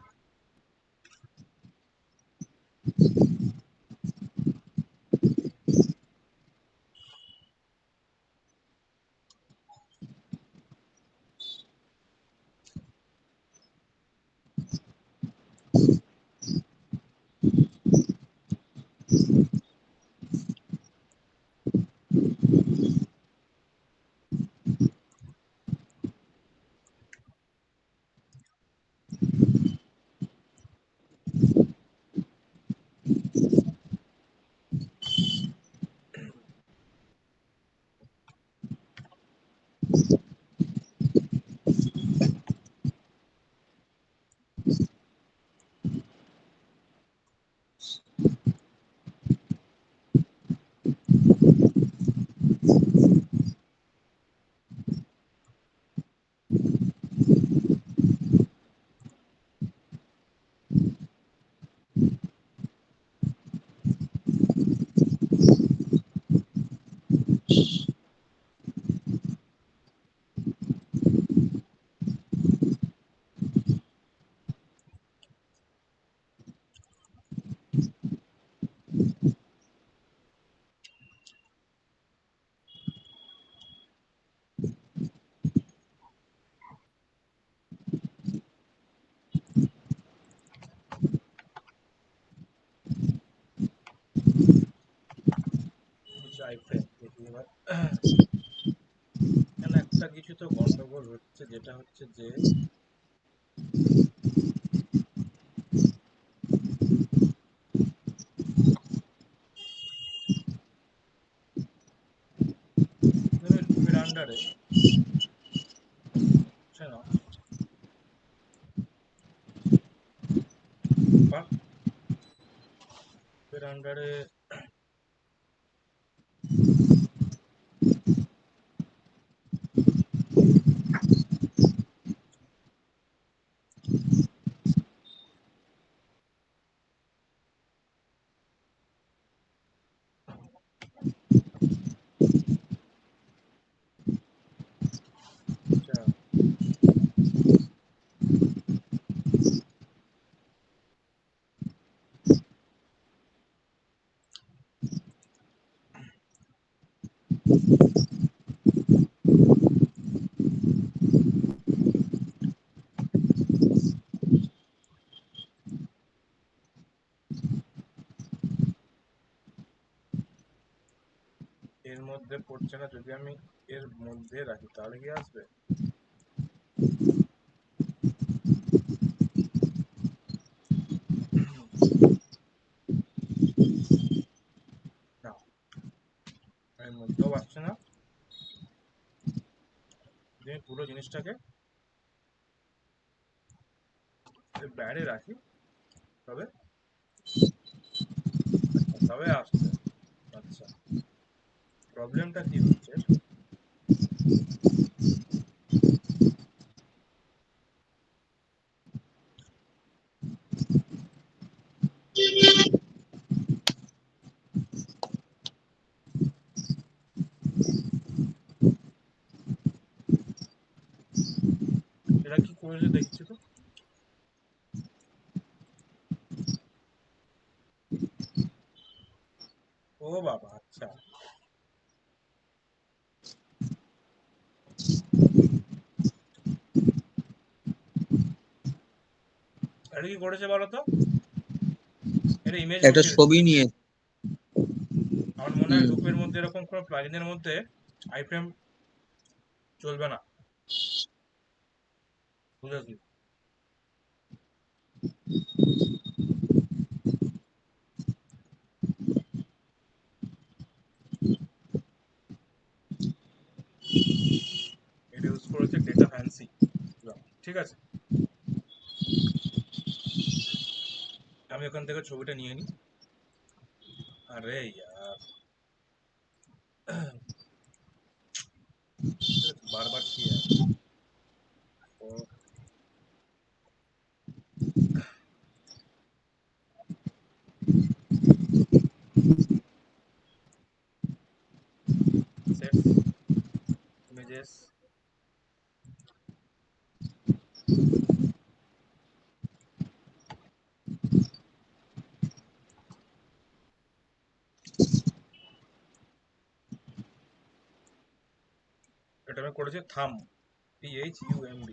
আইফ্রেম দেখি এবার। এখানে একটা কিছু তো গন্ডগোল হচ্ছে, যেটা হচ্ছে যে লুপের আন্ডারে হচ্ছে না, লুপের আন্ডারে আচ্ছা, এর মধ্যে পড়ছে না, যদি আমি এর মধ্যে রাখি তাহলে কি আসবে? না, এর মধ্যেও আসছে না। যদি আমি পুরো জিনিসটাকে এর বাইরে রাখি তবে তবে আসছে। আচ্ছা, প্রবলেমটা কি হচ্ছে? এটা কি করেছে দেখছি তো। ও বাবা, আচ্ছা, এটা কি করেছে বলো তো? এটা ইমেজ
একটা
বসিয়েছে।
ছবি নিয়ে।
আমার মনে হয় লুপের মধ্যে এরকম কোনো প্লাগইনের মধ্যে আইফ্রেম চলবে না, বুঝেছি। এটা ইউজ করেছে ডেটা ফ্যান্সি। ঠিক আছে, আমি ওখান থেকে ছবিটা নিয়ে নিই। আরে ইয়ার, বারবার কি আর ও, সেটস ইমেজেস, এটা আমি করেছি থাম, THUMB।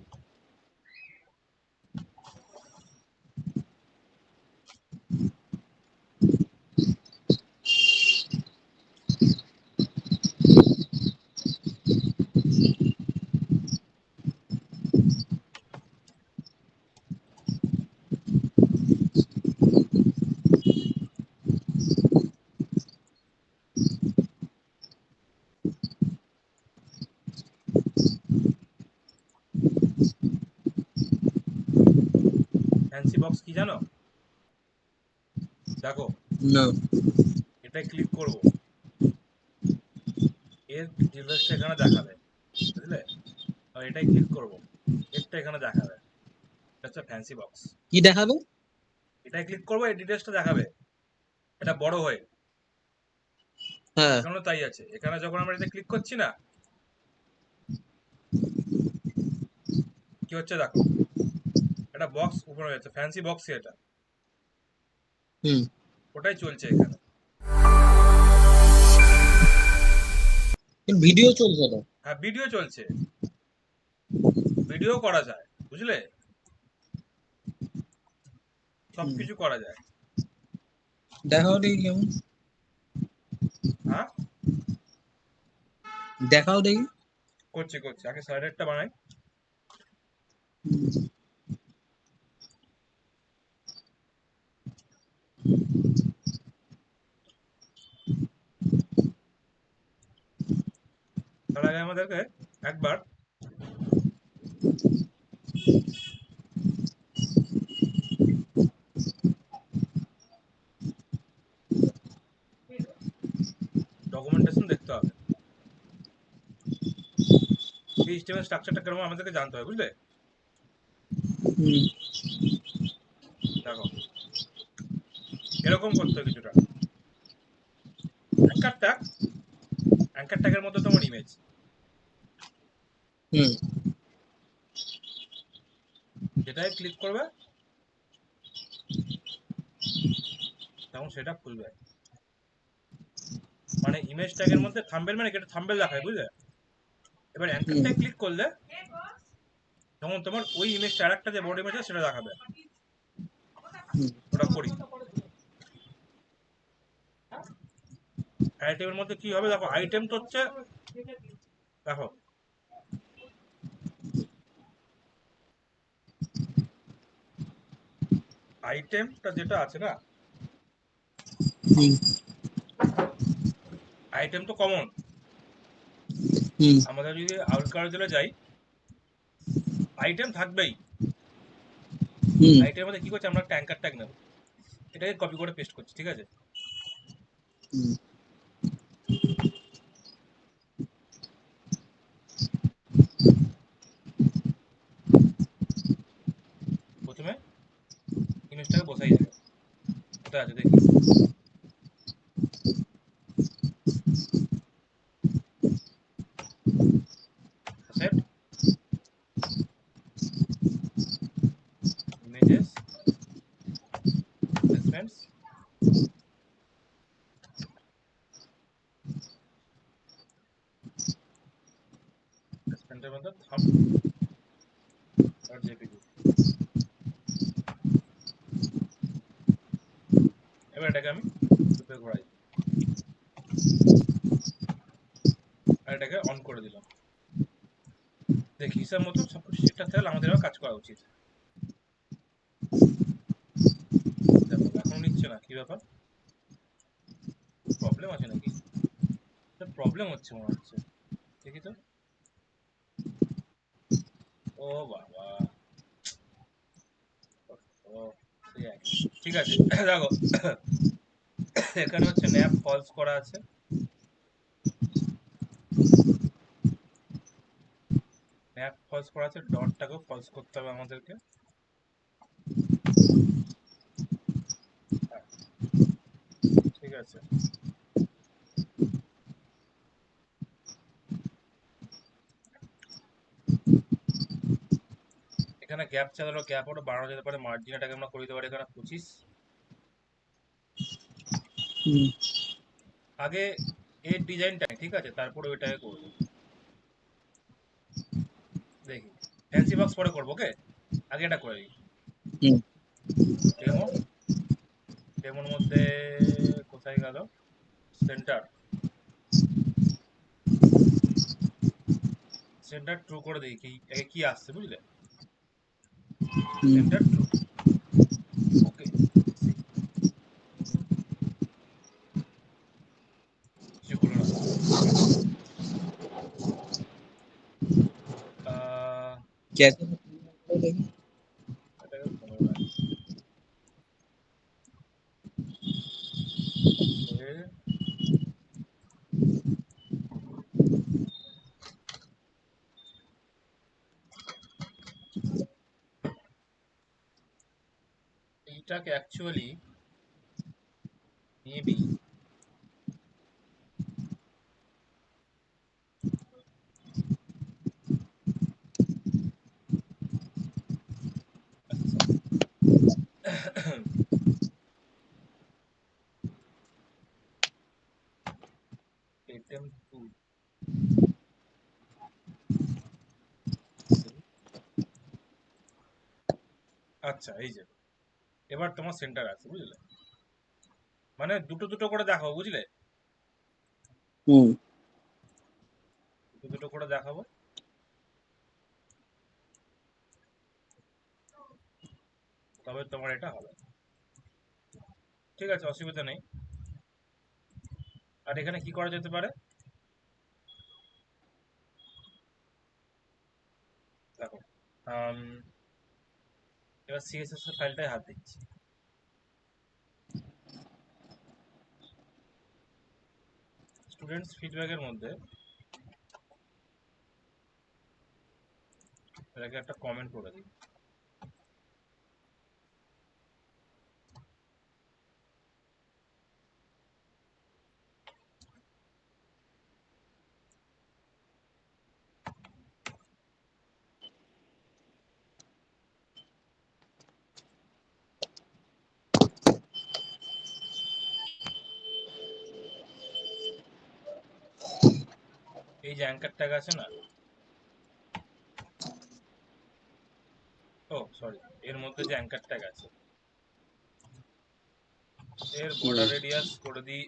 ফ্যান্সি বক্স কি জানো? দেখো,
না।
এটাই ক্লিক করব, এর ডিটেলসটা এখানে দেখাবে, বুঝলে? আর এটাই ক্লিক করব, এরটা এখানে দেখাবে। এটা হচ্ছে ফ্যান্সি বক্স।
কি দেখাবে?
এটাই ক্লিক করবো, এই ডিটেলসটা দেখাবে। এটা বড় হয়ে,
হ্যাঁ।
এখানেও তাই আছে। এখানে যখন আমরা এটা ক্লিক করছি না, কি হচ্ছে দেখো, এটা বক্স উপরে হয়েছে, ফ্যান্সি বক্স এটা,
হুম।
ওটাই চলছে এখানে।
ভিডিও চলছে না।
হ্যাঁ, ভিডিও চলছে, ভিডিও করা যায়, বুঝলে? সবকিছু করা যায়।
দেখাও দেখি কেমন।
হ্যাঁ,
দেখাও দেখি।
করছি আগে স্লাইডারটা বানাই। তার আগে আমাদেরকে একবার ডকুমেন্টেশন দেখতে হবে। এই HTML স্ট্রাকচারটা কেমন আমাদেরকে জানতে হবে, বুঝলে?
হুম
দেখো, এরকম করতে হবে কিছুটা। অ্যাঙ্কার ট্যাগের মধ্যে তোমার ইমেজ,
হুম
যেটাই ক্লিক করবে তখন সেটা খুলবে। মানে ইমেজ ট্যাগের মধ্যে থাম্বনেল, মানে এটা থাম্বনেল দেখায়, বুঝলে? এবার অ্যাঙ্কার
হুম
ট্যাগ ক্লিক করলে তখন তোমার ওই ইমেজটা আর একটা যে বড় ইমেজ আছে সেটা দেখাবে।
হুম
ওটা করি। আইটেমের মধ্যে কি হবে দেখো, আইটেম তো হচ্ছে, দেখো আইটেমটা যেটা আছে না,
হুম
আইটেম তো কমন।
হুম
আমাদের যদি আউটকার্জলে যাই, আইটেম থাকবেই।
হুম
আইটেমের মধ্যে কি করছি, আমরা একটা অ্যাঙ্কার ট্যাগ নেব, এটাকে কপি করে পেস্ট করছি, ঠিক আছে?
হুম
প্রথমে ইমেজটাকে বসাই দেবে। কোথায় আছে দেখি, সেট ইমেজেস প্লেসমেন্টস, প্লেসমেন্টের মধ্যে থাম্ব ডট জেপিজি। এবার এটাকে আমি লুপে ঘোরাই, আর এটাকে অন করে দিলাম। দেখি হিসাব মতো সবকিছু ঠিকঠাক থাকলে আমাদের এবার কাজ করা উচিত। দেখো এখন নিচ্ছে না, কি ব্যাপার? প্রবলেম আছে নাকি? প্রবলেম হচ্ছে মনে হচ্ছে, দেখি তো। ও বাবা, ও সেই একই। ঠিক আছে, দেখো এখানে হচ্ছে ন্যাপ ফলস করা আছে, ন্যাপ ফলস করা আছে, ডটটাকেও ফলস করতে হবে আমাদেরকে। হ্যাঁ, ঠিক আছে। এখানে গ্যাপ চালালো, গ্যাপ ওটা বাড়ানো যেতে পারে, মার্জিন এটাকে আমরা করে দিতে পারি এখানে 25।
হুম
আগে এর ডিজাইনটা ঠিক আছে, তারপরে ওইটাকে করবো। দেখি ফ্যান্সি বক্স পরে করবো, ওকে? আগে এটা করে দিই।
হুম
ডেমো, ডেমোর মধ্যে কোথায় গেল সেন্টার, সেন্টার ট্রু করে দেখি কি আগে কি আসছে, বুঝলে?
হুম
সেন্টার ট্রু, ওকে। কিছু হলো না,
कैसे
এটাকে 15 রাখি। এইটাকে অ্যাকচুয়ালি মেবি আচ্ছা সরি, আইটেম টু, আচ্ছা এই যে এবার তোমার সেন্টার আছে, বুঝলে? মানে দুটো দুটো করে দেখো, বুঝলে?
হুম
করে দেখাবো। তবে তোমার এটা হবে, ঠিক আছে, অসুবিধা নেই। আর এখানে কি করা যেতে পারে দেখো, আম, এবার সিএসএস এর ফাইলটাই হাত দিচ্ছি। স্টুডেন্টস ফিডব্যাকের মধ্যে এটাকে একটা কমেন্ট করে দিই। এই যে অ্যাঙ্কার ট্যাগ আছে না, ও সরি, এর মধ্যে যে অ্যাঙ্কার ট্যাগ আছে এর বর্ডার রেডিয়াস করে দিই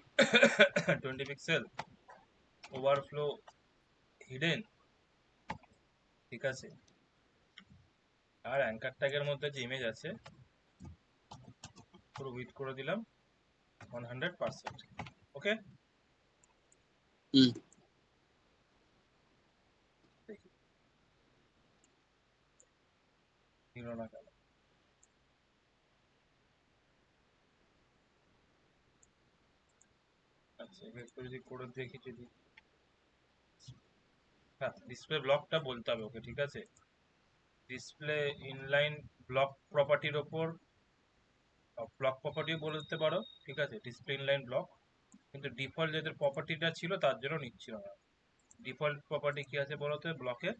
20 পিক্সেল, ওভারফ্লো হিডেন, ঠিক আছে। আর অ্যাঙ্কার ট্যাগের মধ্যে যে ইমেজ আছে পুরো উইথ করে দিলাম 100%। ওকে,
হুম
দেখি নিল না কেন। আচ্ছা একটু যদি করে দেখি, যদি হ্যাঁ ডিসপ্লে ব্লকটা বলতে হবে ওকে, ঠিক আছে। ডিসপ্লে ইনলাইন ব্লক প্রপার্টির ওপর ব্লক প্রপার্টিও বলতে পারো, ঠিক আছে, ডিসপ্লে ইনলাইন ব্লক। কিন্তু ডিফল্ট যাদের প্রপার্টিটা ছিল তার জন্য নিচ্ছিল না। ডিফল্ট প্রপার্টি কি আছে বলতো ব্লকে,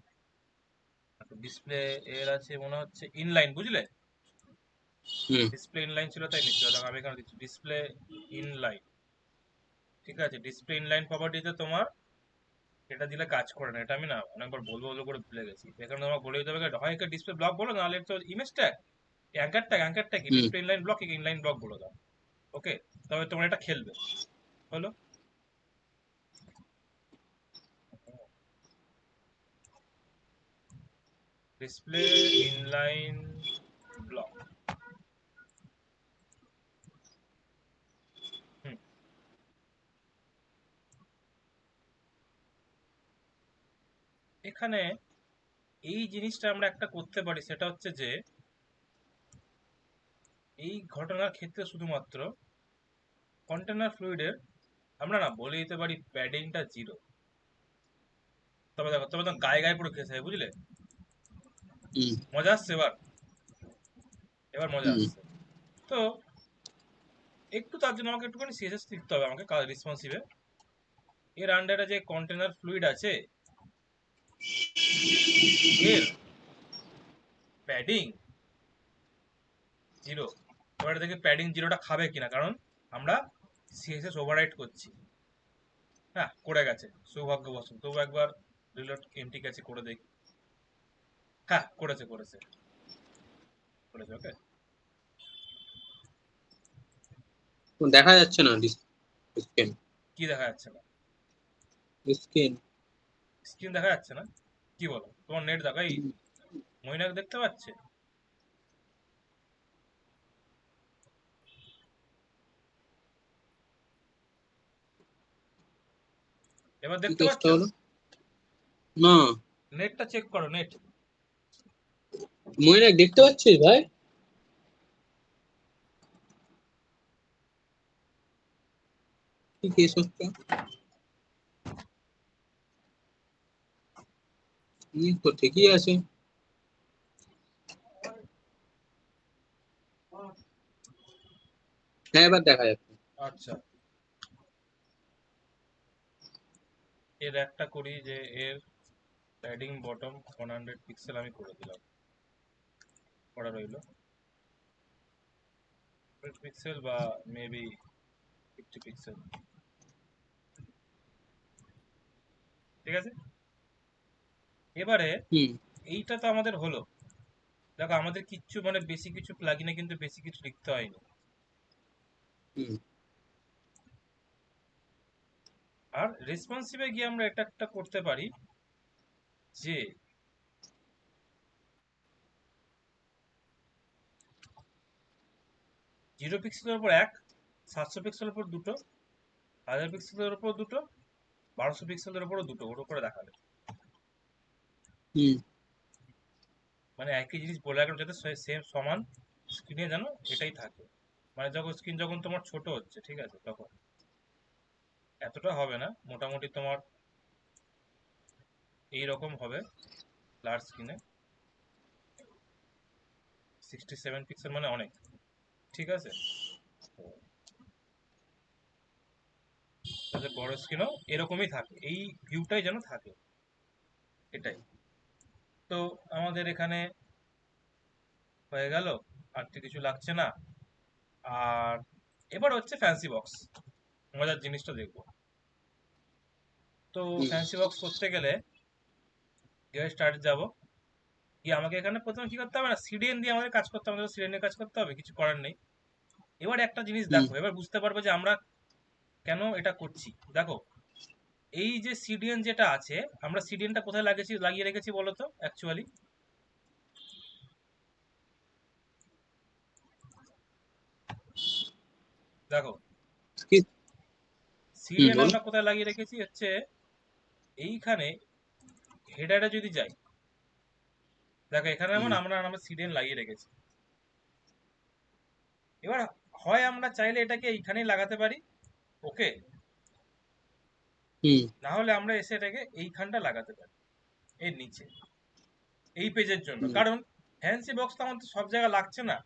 ডিসপ্লে এর আছে মনে হচ্ছে ইনলাইন, বুঝলে,
হুম
ডিসপ্লে ইনলাইন ছিল তাই নিচ্ছিল। দেখো আমি এখানে দিচ্ছি ডিসপ্লে ইনলাইন, ঠিক আছে। ডিসপ্লে ইনলাইন প্রপার্টিতে তোমার এটা দিলে কাজ করে না, এটা আমি না অনেকবার বলবো বলবো করে ভুলে গেছি। এখানে তোমাকে বলে দিতে হবে হয় একটা ডিসপ্লে ব্লক বলো, নাহলে তো ইমেজ ট্যাগ, অ্যাঙ্কার ট্যাগ কি
hmm
display inline block, inline block বলে দাও। ওকে, তবে তোমার এটা খেলবে, হলো। Display inline block, hmm. এখানে এই জিনিসটা আমরা একটা করতে পারি, সেটা হচ্ছে যে এই ঘটনার ক্ষেত্রে শুধুমাত্র কন্টেনার ফ্লুইডের আমরা না বলে দিতে পারি প্যাডিংটা 0। তবে দেখো, তবে তো গায়ে গায়ে পুরো ঘেসে যায়, বুঝলে,
হুম
মজা আসছে এবার, এবার মজা
হুম
আসছে। তো একটু তার জন্য আমাকে একটুখানি সিএসএস লিখতে হবে আমাকে, কাজ রেসপন্সিভে। এর আন্ডারে যে কন্টেনার ফ্লুইড আছে এর প্যাডিং 0। এবার দেখে প্যাডিং 0টা খাবে কিনা, কারণ আমরা সিএসএস ওভাররাইট করছি। হ্যাঁ করে গেছে সৌভাগ্যবশত, তবু একবার রিলোড এমটি গেছে করে দেখি। হ্যাঁ করেছে করেছে করেছে, ওকে।
দেখা যাচ্ছে না স্ক্রিন
কি দেখা যাচ্ছে না?
স্ক্রিন
স্ক্রিন দেখা যাচ্ছে না? কি বলো, তোমার নেট দেখো, এই মইনাক দেখতে পাচ্ছে? এবার
কি
দেখতে পাচ্ছ?
কেসটা হলো? না,
নেটটা চেক করো, নেট।
ময়নাক দেখতে পাচ্ছিস ভাই? কি কেস হচ্ছে? তো ঠিকই আছে। হ্যাঁ এবার দেখা যাচ্ছে।
আচ্ছা, এর একটা করি যে এর প্যাডিং বটম 100 পিক্সেল আমি করে দিলাম, করা রইলো 100 পিক্সেল বা মেবি 50 পিক্সেল, ঠিক আছে। এবারে
হুম
এইটা তো আমাদের হলো। দেখো আমাদের কিচ্ছু মানে বেশি কিছু প্লাগইনে কিন্তু বেশি কিছু লিখতে হয়নি।
হুম
আর রেসপন্সিভে গিয়ে আমরা এটা একটা করতে পারি, যে জিরো পিক্সেলের উপর 1, 700 পিক্সেলের উপর 2, 1000 পিক্সেলের উপর 2, 1200 পিক্সেলের উপর 2, ওর উপরে দেখাবে।
হুম
মানে একই জিনিস বলে রাখলাম যাতে সেম সমান স্ক্রিনে যেন এটাই থাকে। মানে যখন স্ক্রিন যখন তোমার ছোট হচ্ছে, ঠিক আছে, তখন এতটা হবে না, মোটামুটি তোমার এই রকম হবে লার্জ স্ক্রিনে। 67 পিক্সেল মানে অনেক, ঠিক আছে। তো যাতে বড় স্ক্রিনও এরকমই থাকে, এই ভিউটাই যেন থাকে, এটাই। তো আমাদের এখানে হয়ে গেল, আর তো কিছু লাগছে না। আর এবার হচ্ছে ফ্যান্সি বক্স, মজার জিনিসটা দেখবো। তো
হুম
ফ্যান্সি বক্স করতে গেলে স্টার্ট যাবো, গিয়ে আমাকে এখানে প্রথমে কি করতে হবে না, সিডিএন দিয়ে আমাদের কাজ করতে হবে, সিডিএন এর কাজ করতে হবে, কিছু করার নেই। এবার একটা জিনিস
হুম
দেখো, এবার বুঝতে পারবে যে আমরা কেন এটা করছি। দেখো, এই যে সিডিএন যেটা আছে, আমরা সিডিএনটা কোথায় লাগিয়ে রেখেছি বলো তো অ্যাকচুয়ালি। দেখো,
কি-
সিডিএন
বলো।
আমরা কোথায় লাগিয়ে রেখেছি হচ্ছে এইখানে। হেডারে যদি যাই, দেখো এখানে
হুম
আমরা সিডিএন লাগিয়ে রেখেছি। এবার হয় আমরা চাইলে এটাকে এইখানেই লাগাতে পারি, ওকে,
হুম
না হলে আমরা এসে এটাকে এইখানটা লাগাতে পারি, এর নিচে, এই পেজের জন্য।
হুম
কারণ ফ্যান্সি বক্স তো আমার তো সব জায়গায় লাগছে না,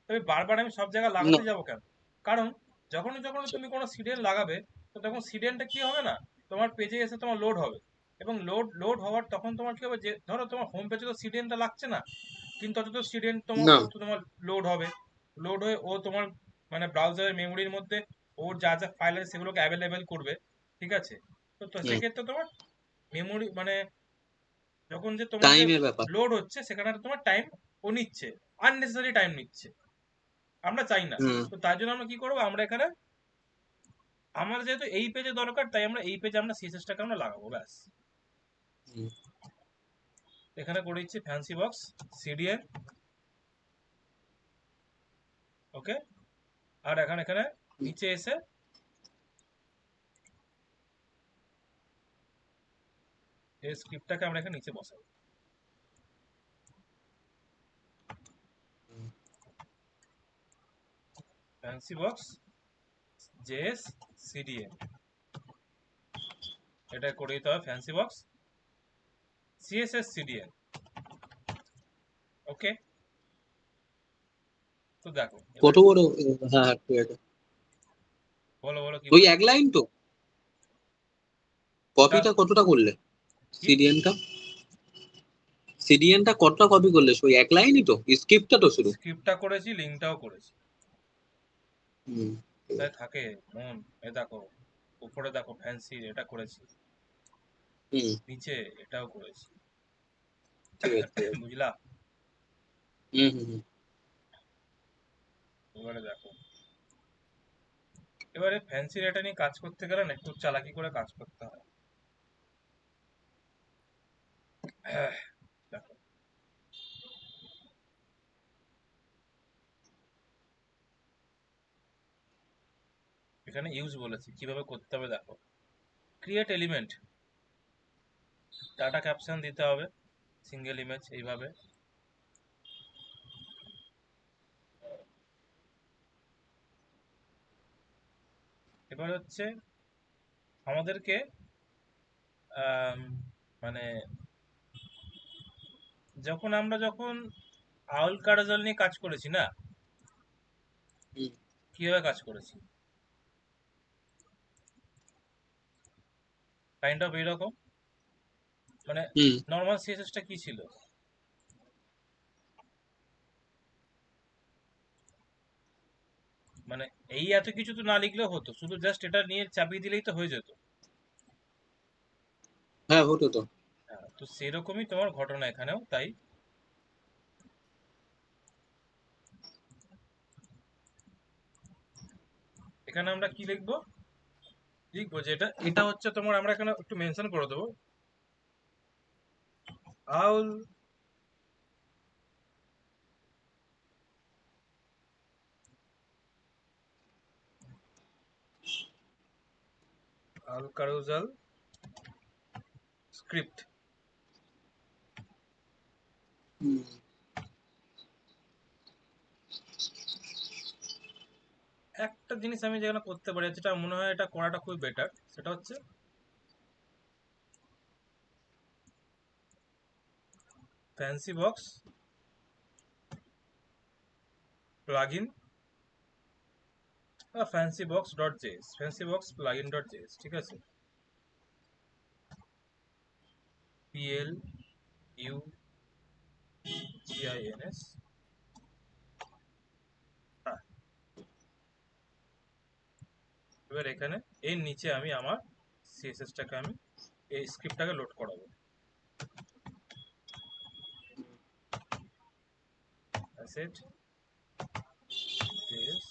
তবে বারবার আমি সব জায়গায়
না
লাগাতে যাবো কেন? কারণ যখন যখন তুমি কোনো সিডিএন লাগাবে, তো তখন সিডিএনটা কি হবে না, তোমার পেজে এসে তোমার লোড হবে। এবং লোড হওয়ার তখন তোমার কি হবে, যে ধরো তোমার হোম পেজে তো সিডিএনটা লাগছে না, কিন্তু অথচ সিডিএন তোমার
না
তোমার লোড হবে। লোড হয়ে ও তোমার মানে ব্রাউজারের মেমোরির মধ্যে ওর যা যা ফাইল আছে সেগুলোকে অ্যাভেলেবেল করবে, ঠিক আছে। তো তো
হুম
সেক্ষেত্রে তোমার মেমোরি মানে যখন যে তোমার যে
টাইমের ব্যাপার।
লোড হচ্ছে সেখানে তোমার টাইম ও নিচ্ছে, আননেসেসারি টাইম নিচ্ছে, আমরা চাই না।
হুম
তো তার জন্য আমরা কি করবো, আমরা এখানে আমার যেহেতু এই পেজে দরকার, তাই আমরা এই পেজে আমরা সিএসএসটাকে আমরা লাগাবো, ব্যাস।
হুম
এখানে করে দিচ্ছি ফ্যান্সি বক্স সিডিএন, ওকে। আর এখানে এখানে নিচে এসে এই স্ক্রিপ্টটাকে আমরা এখানে নিচে বসাবো। ফ্যান্সি বক্স জেএস সিডিএন, এটা করে দিতে হবে ফ্যান্সি বক্স সিএসএস সিডিএন, ওকে। তো দেখো
কত
এবার
বড়? হ্যাঁ হ্যাঁ ঠিক আছে।
বলো বলো কি
ওই
বলছো।
এক লাইন তো?
তা
কপিটা কতটা করলে?
কি
সিডিএনটা সিডিএনটা কতটা কপি করলে? ওই এক লাইনই তো, স্ক্রিপ্টটা তো শুধু।
স্ক্রিপ্টটা করেছি, লিঙ্কটাও করেছি,
হুম
তাই থাকে মন। এ দেখো, উপরে দেখো ফ্যান্সি এটা করেছি,
হুম
নিচে এটাও করেছি,
ঠিক আছে ঠিক আছে।
বুঝলা।
হুম হুম হুম
এবারে দেখো, এবারে ফ্যান্সি এটা নিয়ে কাজ করতে গেলে না একটু চালাকি করে কাজ করতে হয়। দেখো, এখানে ইউজ বলেছি, কিভাবে করতে হবে দেখো। ক্রিয়েট এলিমেন্ট, ডাটা ক্যাপশন দিতে হবে, সিঙ্গেল ইমেজ এইভাবে। এবার হচ্ছে আমাদেরকে আম, মানে যখন আউল কারাজাল নিয়ে কাজ করেছি না,
হুম
কিভাবে কাজ করেছি, কাইন্ড অফ এইরকম। মানে
হুম
নর্মাল সিএসএসটা কি ছিল, মানে এই এত কিছু তো না লিখলেও হতো, শুধু জাস্ট এটা নিয়ে চাপিয়ে দিলেই তো হয়ে যেত।
হ্যাঁ হতো তো।
হ্যাঁ, তো সেরকমই তোমার ঘটনা এখানেও তাই। এখানে আমরা কি লিখবো, লিখবো যে এটা এটা হচ্ছে তোমার, আমরা এখানে একটু মেনশন করে দেবো, আউল carousel script একটা জিনিস আমি যেখানে করতে পারি, যেটা মনে হয় এটা করাটা খুব বেটার, সেটা হচ্ছে fancy box plugin fancy box dot JS, fancy box plugin dot JS, ঠিক আছে, PL UGINS। হ্যাঁ, এবার এখানে এর নিচে আমি আমার সিএসএসটাকে আমি এই স্ক্রিপ্টটাকে লোড করাবো। অ্যাসেট জেএস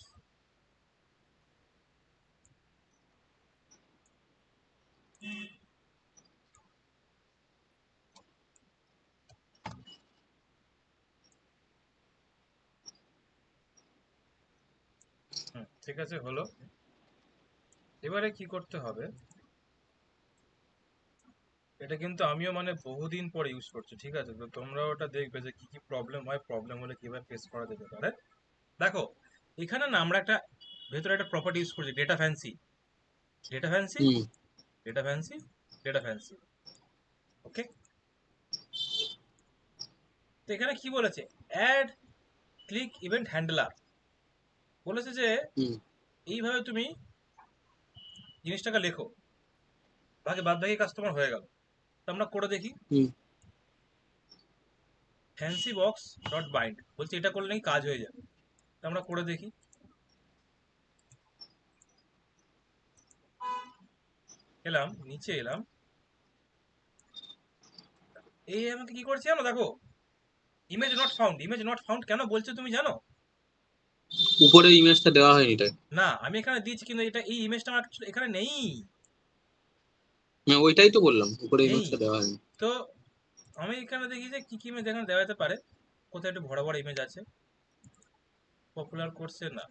ঠিক আছে, হলো। এবারে কি করতে হবে, এটা কিন্তু আমিও মানে বহুদিন পর ইউজ করছি, ঠিক আছে, তো তোমরাও ওটা দেখবে যে কি কি প্রবলেম হয়, প্রবলেম হলে কিভাবে ফেস করা যেতে পারে। দেখো এখানে না আমরা একটা ভেতরে একটা প্রপার্টি ইউজ করছি, ডেটা ফ্যান্সি, ডেটা ফ্যান্সি,
হুম
ডেটা ফ্যান্সি, ডেটা ফ্যান্সি, ওকে। তো এখানে কি বলেছে, অ্যাড ক্লিক ইভেন্ট হ্যান্ডলার, বলেছে যে
হুম
এইভাবে তুমি জিনিসটাকে লেখো, বাদ বাকি কাজ তোমার হয়ে গেল। তো আমরা করে দেখি,
হুম
ফ্যান্সি বক্স ডট বাইন্ড বলছে এটা করলে নাকি কাজ হয়ে যাবে। তো আমরা করে দেখি, এলাম নিচে এলাম, এই আমাকে কি করছে জানো, দেখো image not found, image not found কেন বলছে তুমি জানো?
উপরে ইমেজটা দেওয়া হয়নি তাই
না আমি এখানে দিয়েছি কিন্তু এটা এই ইমেজটা আমার actually এখানে নেই,
ওইটাই তো বললাম, উপরে
নেই।
ইমেজটা দেওয়া হয়নি।
তো আমি এখানে দেখি যে কি কি ইমেজ এখানে দেওয়া যেতে পারে, কোথায় একটু বড় বড় ইমেজ আছে, পপুলার কোর্সে না,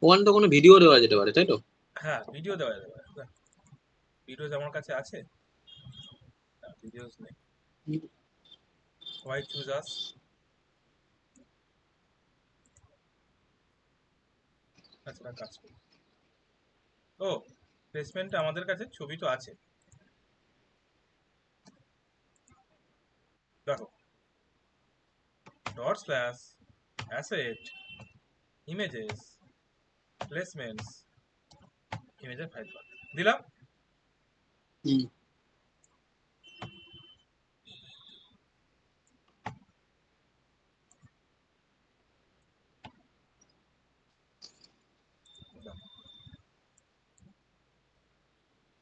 ওখানে তো কোনো ভিডিও দেওয়া যেতে পারে তাই তো?
হ্যাঁ ভিডিও দেওয়া যেতে পারে, ভিডিওস আমার কাছে আছে, ভিডিওস নেই, হোয়াই চুজ আস, আচ্ছা কাজ করি, ও প্লেসমেন্টে আমাদের কাছে ছবি তো আছে, দেখো dot slash asset images placements ইমেজের ফাইল দিলাম,
হুম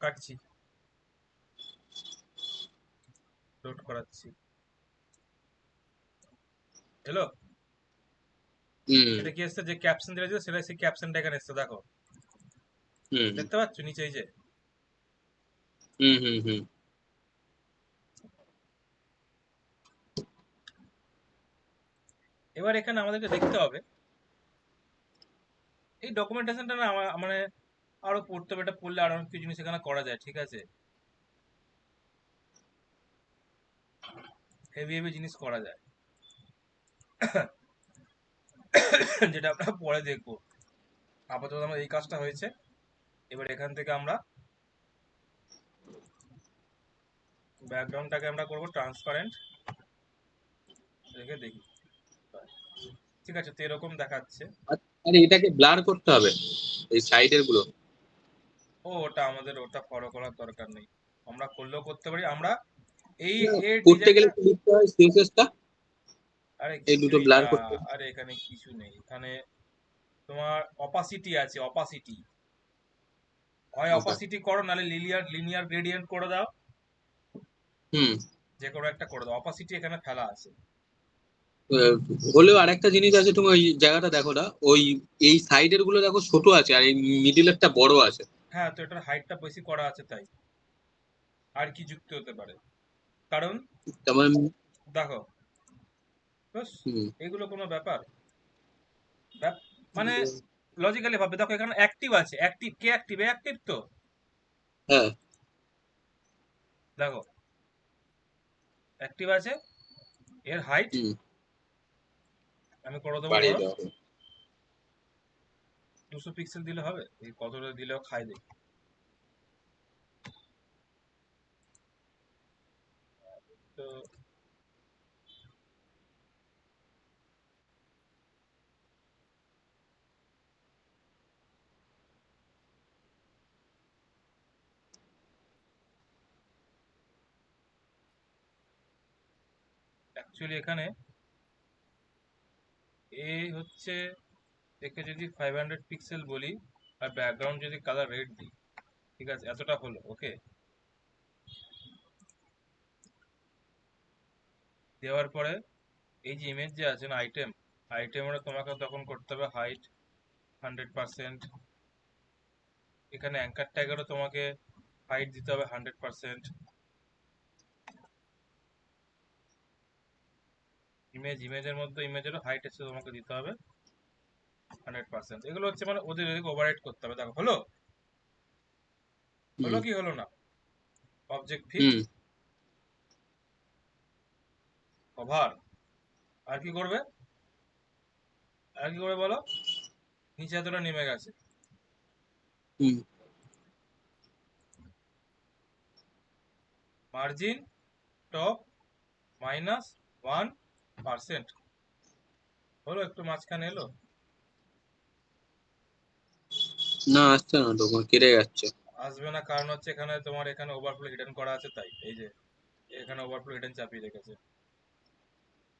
কাটছি, লোড করাচ্ছি, এলো,
হুম
এটা কি এসছে, যে ক্যাপশন দিয়েছে সেটা সেই ক্যাপশনটা এখানে এসছে, দেখো
হুম
দেখতে পাচ্ছ নিচে এই যে,
হুম হুম হুম
এবার এখানে আমাদেরকে দেখতে হবে এই ডকুমেন্টেশনটা না মানে আরো পড়তে হবে, এটা পড়লে আরো অনেক কিছু জিনিস এখানে করা যায়, ঠিক আছে, হেভি হেভি জিনিস করা যায় যেটা আমরা পরে দেখবো। আপাতত আমার এই কাজটা হয়েছে, এবার এখান থেকে আমরা ব্যাকগ্রাউন্ডটাকে আমরা করবো ট্রান্সপারেন্ট, রেখে দেখি, ঠিক আছে, তো এরকম দেখাচ্ছে।
আরে এটাকে ব্লার করতে হবে এই সাইডের গুলো।
ও ওটা আমাদের ওটা ফলো করার দরকার নেই, আমরা করলেও করতে পারি, আমরা এই এর
করতে গেলে
ডিজাইনটা,
কি লিখতে হয় সিএসএসটা?
আরে
এই দুটো
কিছুই
ব্লার
না,
করতে
আরে এখানে কিছু নেই, এখানে তোমার অপাসিটি আছে, অপাসিটি, হয়
ওটা
অপাসিটি করো নাহলে লিনিয়ার লিনিয়ার গ্রেডিয়েন্ট করে দাও,
হুম
যে কোনো একটা করে দাও, অপাসিটি এখানে ফেলা আছে।
আহ, হলেও আরেকটা জিনিস আছে, তুমি ওই জায়গাটা দেখো না, ওই এই সাইডের গুলো দেখো ছোট আছে আর এই মিডিলেরটা বড় আছে।
হ্যাঁ তো এটার হাইটটা বেশি করা আছে তাই, আর কি যুক্ত হতে পারে? কারণ
তারপরে
দেখো বস,
হুম
এগুলো কোনো ব্যাপার? মানে লজিক্যালি ভাবে দেখো, এখানে অ্যাক্টিভ আছে, অ্যাক্টিভ কে? অ্যাক্টিভ অ্যাক্টিভ তো।
হ্যাঁ
দেখো অ্যাক্টিভ আছে, এর হাইট
হুম
আমি করে দেবো
বাড়িয়ে
বড়।
দেওয়া হবে।
200 পিক্সেল দিলে হবে? এই কতটা দিলেও খাই দেখি। তো অ্যাকচুয়ালি এখানে এ হচ্ছে, একে যদি 500 পিক্সেল বলি আর ব্যাকগ্রাউন্ড যদি কালার রেড দিই, ঠিক আছে, এতটা হলো ওকে। দেওয়ার পরে এই যে ইমেজ যে আছে না, আইটেম, আইটেমটা তোমাকে তখন করতে হবে হাইট 100%। এখানে অ্যাঙ্কার ট্যাগেরও তোমাকে হাইট দিতে হবে 100%। ইমেজের মধ্যে ইমেজেরও হাইট এসে তোমাকে দিতে হবে 100%। এগুলো হচ্ছে মানে ওদের এদিকে ওভাররাইট করতে হবে। দেখো হলো, হলো
হুম
কি হলো না? অবজেক্ট ফিট,
হুম
কভার, আর কি করবে? আর কি করবে বলো? নিচে এতটা নেমে গেছে,
হুম
মার্জিন টপ -1%। হলো, একটু মাঝখানে এলো।
না আসছে না তো, কেটে যাচ্ছে।
আসবে না কারণ হচ্ছে এখানে তোমার এখানে ওভারফ্লো হিডেন করা আছে, তাই এই যে এখানে ওভারফ্লো হিডেন চাপিয়ে রেখেছে।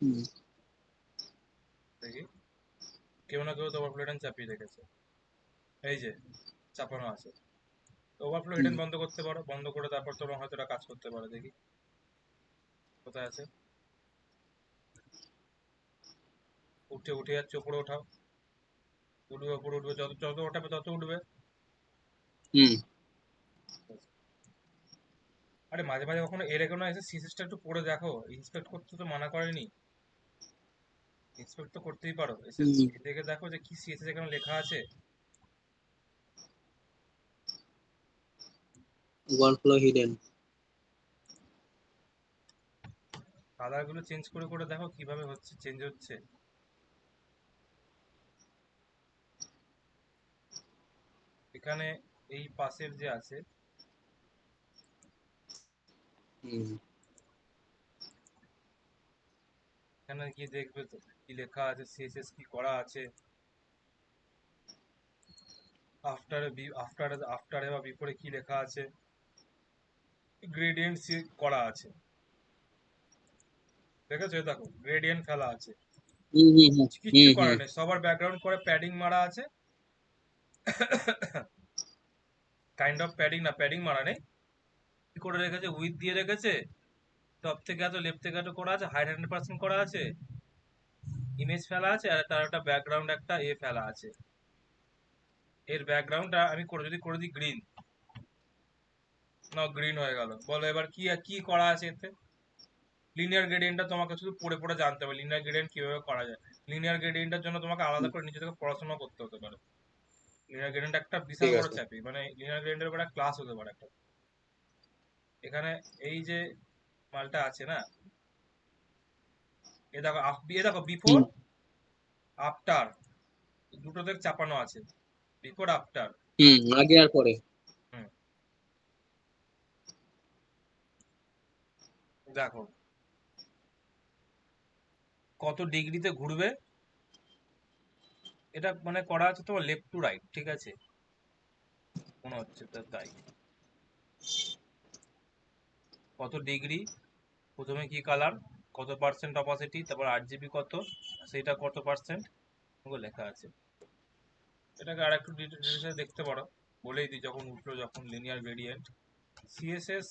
হুম
দেখি, কেউ না কেউ তো ওভারফ্লো হিডেন চাপিয়ে রেখেছে, এই যে চাপানো আছে। ওভারফ্লো
হুম
হিডেন বন্ধ করতে পারো, বন্ধ করে তারপর তোমার হয়তো এটা কাজ করতে পারো। দেখি কোথায় আছে। উঠে উঠে যাচ্ছে, উপরে ওঠাও, উঠবে উপরে উঠবে, যত যত ওঠাবে তত উঠবে।
হুম
আরে মাঝে মাঝে কখনো এর এখনো এসে সিসিসটা একটু পড়ে দেখো, ইন্সপেক্ট করতে তো মানা করেনি, ইন্সপেক্ট তো করতেই পারো, এসে
হুম
দেখে দেখো যে কি সিএসএস এখানে লেখা আছে।
Overflow hidden.
কালার গুলো চেঞ্জ করে করে দেখো কিভাবে হচ্ছে, চেঞ্জ হচ্ছে। এখানে এই পাশের যে আছে,
হুম
এখানে গিয়ে দেখবে তো কি লেখা আছে, সিএসএস কি করা আছে, আফটারে বা বিফোরে কি লেখা আছে, গ্রেডিয়েন্ট করা আছে। দেখেছো? এই দেখো গ্রেডিয়েন্ট ফেলা আছে,
হুম হুম হুম
কিচ্ছু
হুম হুম
করার নেই, সবার ব্যাকগ্রাউন্ড করে প্যাডিং মারা আছে। কাইন্ড অফ প্যাডিং না, প্যাডিং মারা নেই, কি করে রেখেছে, উইথ দিয়ে রেখেছে, টপ থেকে এত লেফট থেকে এত করা আছে, হাইট 100% করা আছে, ইমেজ ফেলা আছে, আর তার একটা ব্যাকগ্রাউন্ড একটা এ ফেলা আছে। এর ব্যাকগ্রাউন্ডটা আমি করে যদি করে দিই গ্রিন, না গ্রিন হয়ে গেল, বলো এবার কি কি করা আছে এতে? লিনিয়ার গ্রেডিয়েন্টটা তোমাকে শুধু পড়ে পড়ে জানতে হবে, লিনিয়ার গ্রেডিয়েন্ট কিভাবে করা যায়। লিনিয়ার গ্রেডিয়েন্টের জন্য তোমাকে আলাদা
হুম,
করে নিজে থেকে পড়াশোনা করতে হতে পারে। লিনিয়ার গ্রেডিয়েন্ট একটা বিশাল
ঠিক
বড়
আছে।
চ্যাপ্টার, মানে লিনিয়ার গ্রেডিয়েন্টের উপর একটা ক্লাস হতে পারে একটা। এখানে এই যে মালটা আছে না, এ দেখো এ দেখো বিফোর
হুম
আফটার, দুটোতে চাপানো আছে, বিফোর আফটার।
হুম আগে আর পরে।
হুম, দেখো কত ডিগ্রিতে ঘুরবে, এটা মানে করা আছে তোমার লেফট টু রাইট, ঠিক আছে, মনে হচ্ছে তো তাই। কত ডিগ্রি, প্রথমে কি কালার, কত পার্সেন্ট অপাসিটি, তারপর আরজিবি কত, সেটা কত পার্সেন্ট, ওগুলো লেখা আছে। এটাকে আর একটু ডিটেলসে দেখতে পারো, বলেই দিই যখন উঠলো, যখন linear gradient, CSS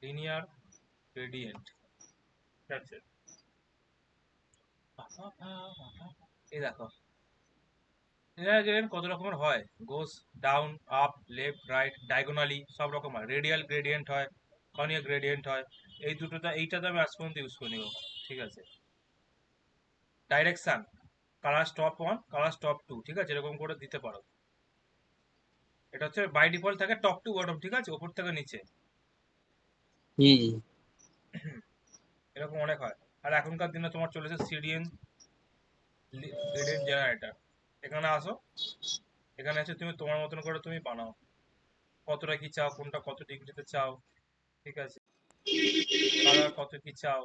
linear gradient, ঠিক আছে। এই দেখো লিনিয়ার গ্রেডিয়েন্ট কত রকমের হয়, গোস down, up, left, right, diagonally, সব রকম হয়। রেডিয়াল গ্রেডিয়েন্ট হয়, কর্নিয়ার গ্রেডিয়েন্ট হয়। এই দুটোটা, এইটাতে আমি আজ পর্যন্ত ইউজ করিনি গো। ঠিক আছে। Direction, colour stop 1, colour stop 2, ঠিক আছে, এরকম করে দিতে পারো। এটা হচ্ছে বাই ডিফল্ট থাকে টপ টু বটম, ঠিক আছে, ওপর থেকে নিচে,
হুম
এরকম অনেক হয়। আর এখনকার দিনে তোমার চলেছে সিডিএন গ্রেডিয়েন্ট জেনারেটর। এখানে আসো, এখানে এসে তুমি তোমার মতন করে তুমি বানাও, কতটা কি চাও, কোনটা কত ডিগ্রিতে চাও, ঠিক আছে, কালার কত কি চাও,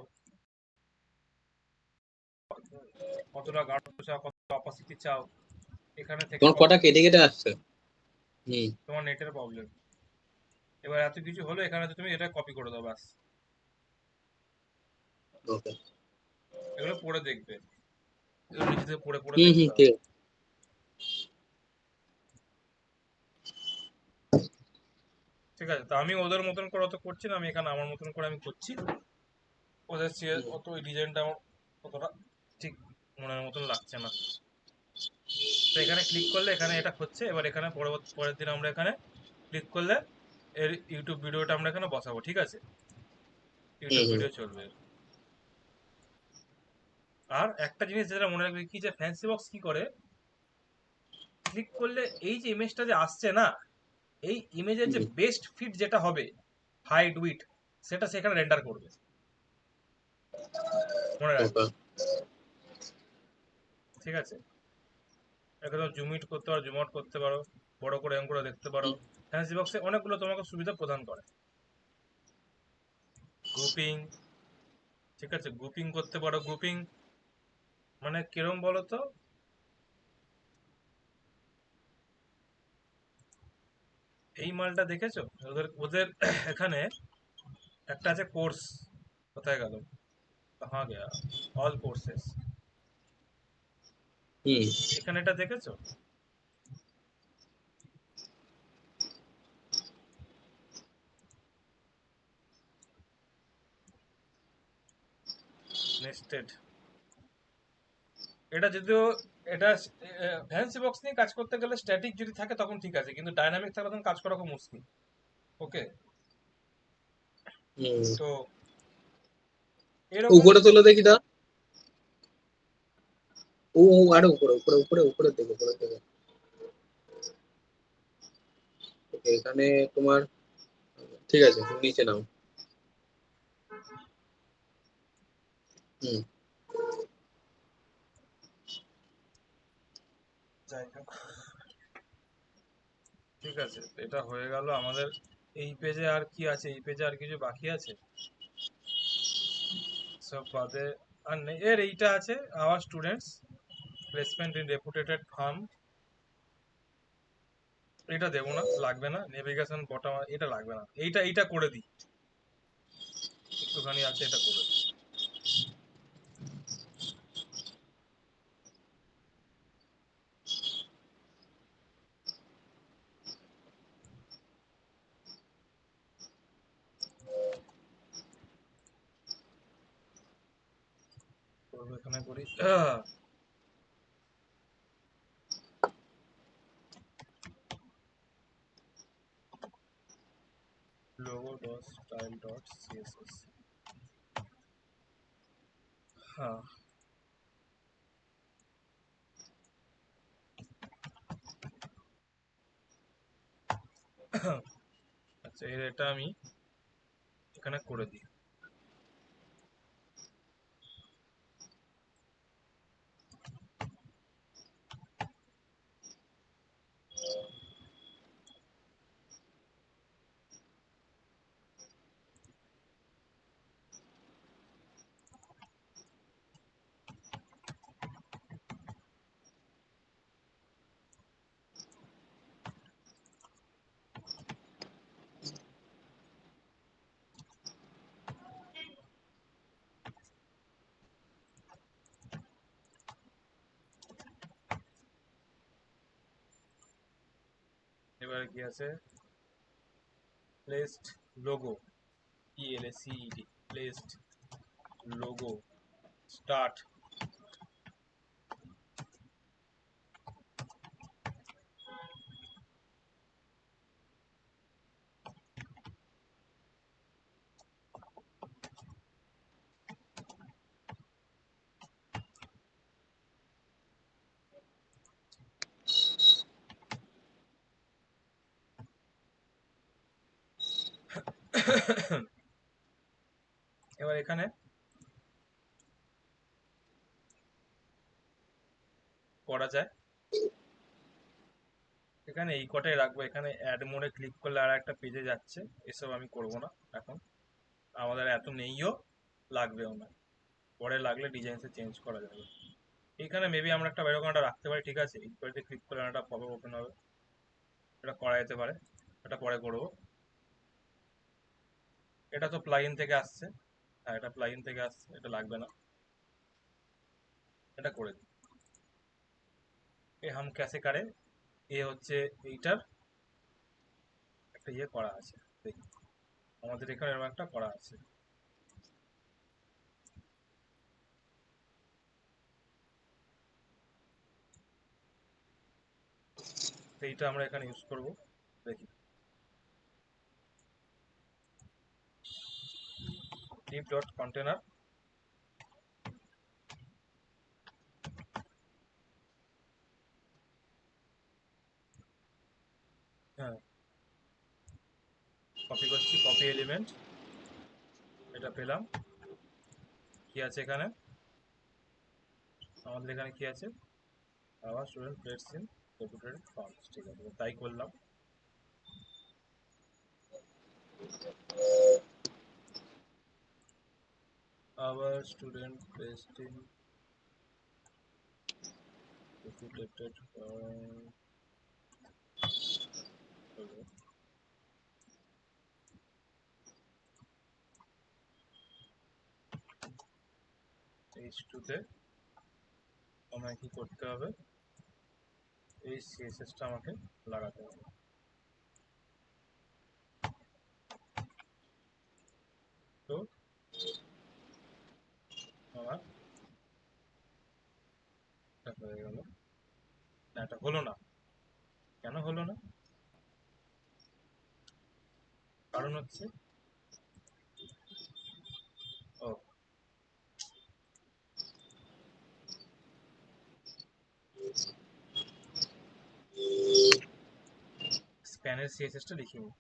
কতটা গাঢ় চাও, কত অপাসিটি চাও, এখানে থেকে
তোমার
সব
কটা কেটে কেটে আসছে। হুম
তোমার নেটের প্রবলেম। এবার এত কিছু হলো, এখানে তো তুমি এটা কপি করে দাও ব্যাস।
ওকে।
এগুলো পড়ে দেখবে, এগুলো নিজে থেকে পড়ে পড়ে
হুম
দেখতে
হুম
হবে।
ঠিক আছে।
ঠিক আছে, তো আমি ওদের মতন করে অত করছি না, আমি এখানে আমার মতন করে আমি করছি। ওদের অত ওই ডিজাইনটা আমার অতটা ঠিক মনের মতন লাগছে না। তো এখানে ক্লিক করলে এখানে এটা হচ্ছে। এবার এখানে পরের দিন আমরা এখানে ক্লিক করলে এর ইউটিউব ভিডিওটা আমরা এখানে বসাবো, ঠিক আছে,
হুম
ইউটিউব
হুম
ভিডিও চলবে। আর একটা জিনিস যেটা মনে রাখবে কি, যে ফ্যান্সি বক্স কি করে, ক্লিক করলে এই যে ইমেজটা যে আসছে না, এই ইমেজের যে
হুম
বেস্ট ফিট যেটা হবে, হাইট উইথ, সেটা সেখানে রেন্ডার করবে, মনে রাখবে।
ওকে।
ঠিক আছে, এখানে জুম ইট করতে পারো, জুম আউট করতে পারো, বড় করে এম করে দেখতে পারো। ফ্যান্সি বক্সে অনেকগুলো তোমাকে সুবিধা প্রদান করে। গ্রুপিং, ঠিক আছে, গ্রুপিং করতে পারো। গ্রুপিং মানে কিরম বলো তো, এই মালটা দেখেছো ওদের ওদের এখানে একটা আছে কোর্স, কোথায় গেল, হ্যাঁ গেয়া, অল কোর্সেস,
হুম
এখানে এটা দেখেছো, নেস্টেড। এটা যদিও, এটা ফ্যান্সি বক্স নিয়ে কাজ করতে গেলে স্ট্যাটিক যদি থাকে তখন ঠিক আছে, কিন্তু ডাইনামিক থাকলে তখন কাজ করা খুব মুশকিল। ওকে,
হুম।
তো এরকমই।
উপরে তোলো দেখি দা। ও ও, আরো উপরে উপরে উপরে উপরে দেখো, উপরে দেখো। ওকে, এখানে তোমার, ঠিক আছে, তুমি নিচে নাও। হুম
যাই হোক, ঠিক আছে, এটা হয়ে গেল আমাদের। এই পেজে আর কি আছে, এই পেজে আর কিছু বাকি আছে সব বাদে আর নেই। এর এইটা আছে, our students placement in reputed firm, এটা দেবো না, লাগবে না। নেভিগেশন বটম, এটা লাগবে না। এইটা এইটা করে দিই, একটুখানি আছে, এটা করে দিই। করবো, এখানে করি। Logo dot style dot CSS, হ্যাঁ। আচ্ছা, এটা আমি এখানে করে দিই। এবারে কি আছে, placed logo, PLACED, placed logo, start. এবার এখানে করা যায়, এখানে এই কটাই রাখবো। এখানে অ্যাড মোডে ক্লিক করলে আর একটা পেজে যাচ্ছে, এসব আমি করব না এখন, আমাদের এত নেইও, লাগবেও না, পরে লাগলে ডিজাইনসে চেঞ্জ করা যাবে। এখানে মেবি আমরা একটা এরকম একটা রাখতে পারি, ঠিক আছে, ইকুয়ালিটি ক্লিক করলে একটা পপআপ ওপেন হবে, এটা করা যেতে পারে, এটা পরে করব। এটা তো প্লাগইন থেকে আসছে, হ্যাঁ এটা প্লাগইন থেকে আসছে, এটা লাগবে না, এটা করে দিই। এ হাম ক্যাসে কারে, এ হচ্ছে এইটার একটা ইয়ে করা আছে, দেখি আমাদের এখানে এরকম একটা করা আছে। তো এইটা আমরা এখানে ইউজ করব, দেখি div ডট কন্টেনার, হ্যাঁ কপি করছি, কপি এলিমেন্ট, এটা পেলাম। কি আছে এখানে, আমাদের এখানে কি আছে, আবার student plates in reputed firms, ঠিক আছে তাই করলাম। আবার স্টুডেন্ট প্লেসড ইন রেপুটেড H2 তে আমাকে কি করতে হবে, এই সিএসএসটা আমাকে লাগাতে হবে। তো আমার এটা হয়ে গেল, না এটা হলো না, কেন হলো না, কারণ হচ্ছে ও স্প্যানের সিএসএসটা লিখিনি।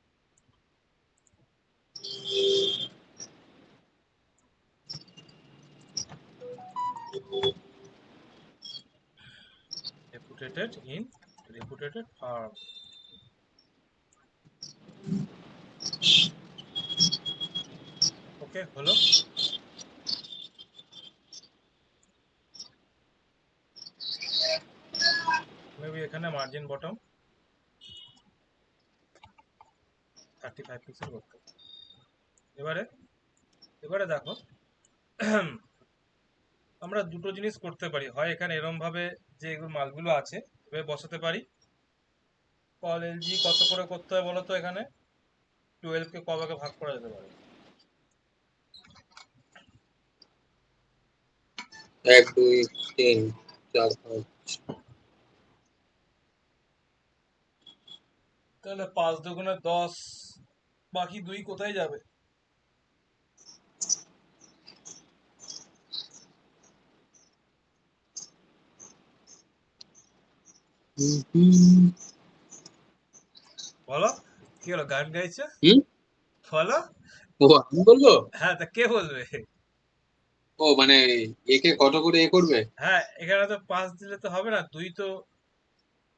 রেপুটেটেড ইন রেপুটেটেড ফার্ম, ওকে হলো। মেবি এখানে মার্জিন বটম 35 পিক্সেল করতে হবে। এবারে এবারে দেখো আমরা দুটো জিনিস করতে পারি, হয় এখানে এরম ভাবে যে এগুলো মালগুলো আছে এভাবে বসাতে পারি। কল এলজি কত করে করতে হয় বলো তো, এখানে 12 কে কভাগে ভাগ করা যেতে পারে,
1 2 3 4 5।
তাহলে 5 দুগুণে 10, বাকি 2 কোথায় যাবে, বলো কি হলো, গান গাইছে
হুম,
বলো।
ও আমি বলবো,
হ্যাঁ তা কে বলবে,
ও মানে একে কত করে এ করবে।
হ্যাঁ এখানে তো 5 দিলে তো হবে না, 2 তো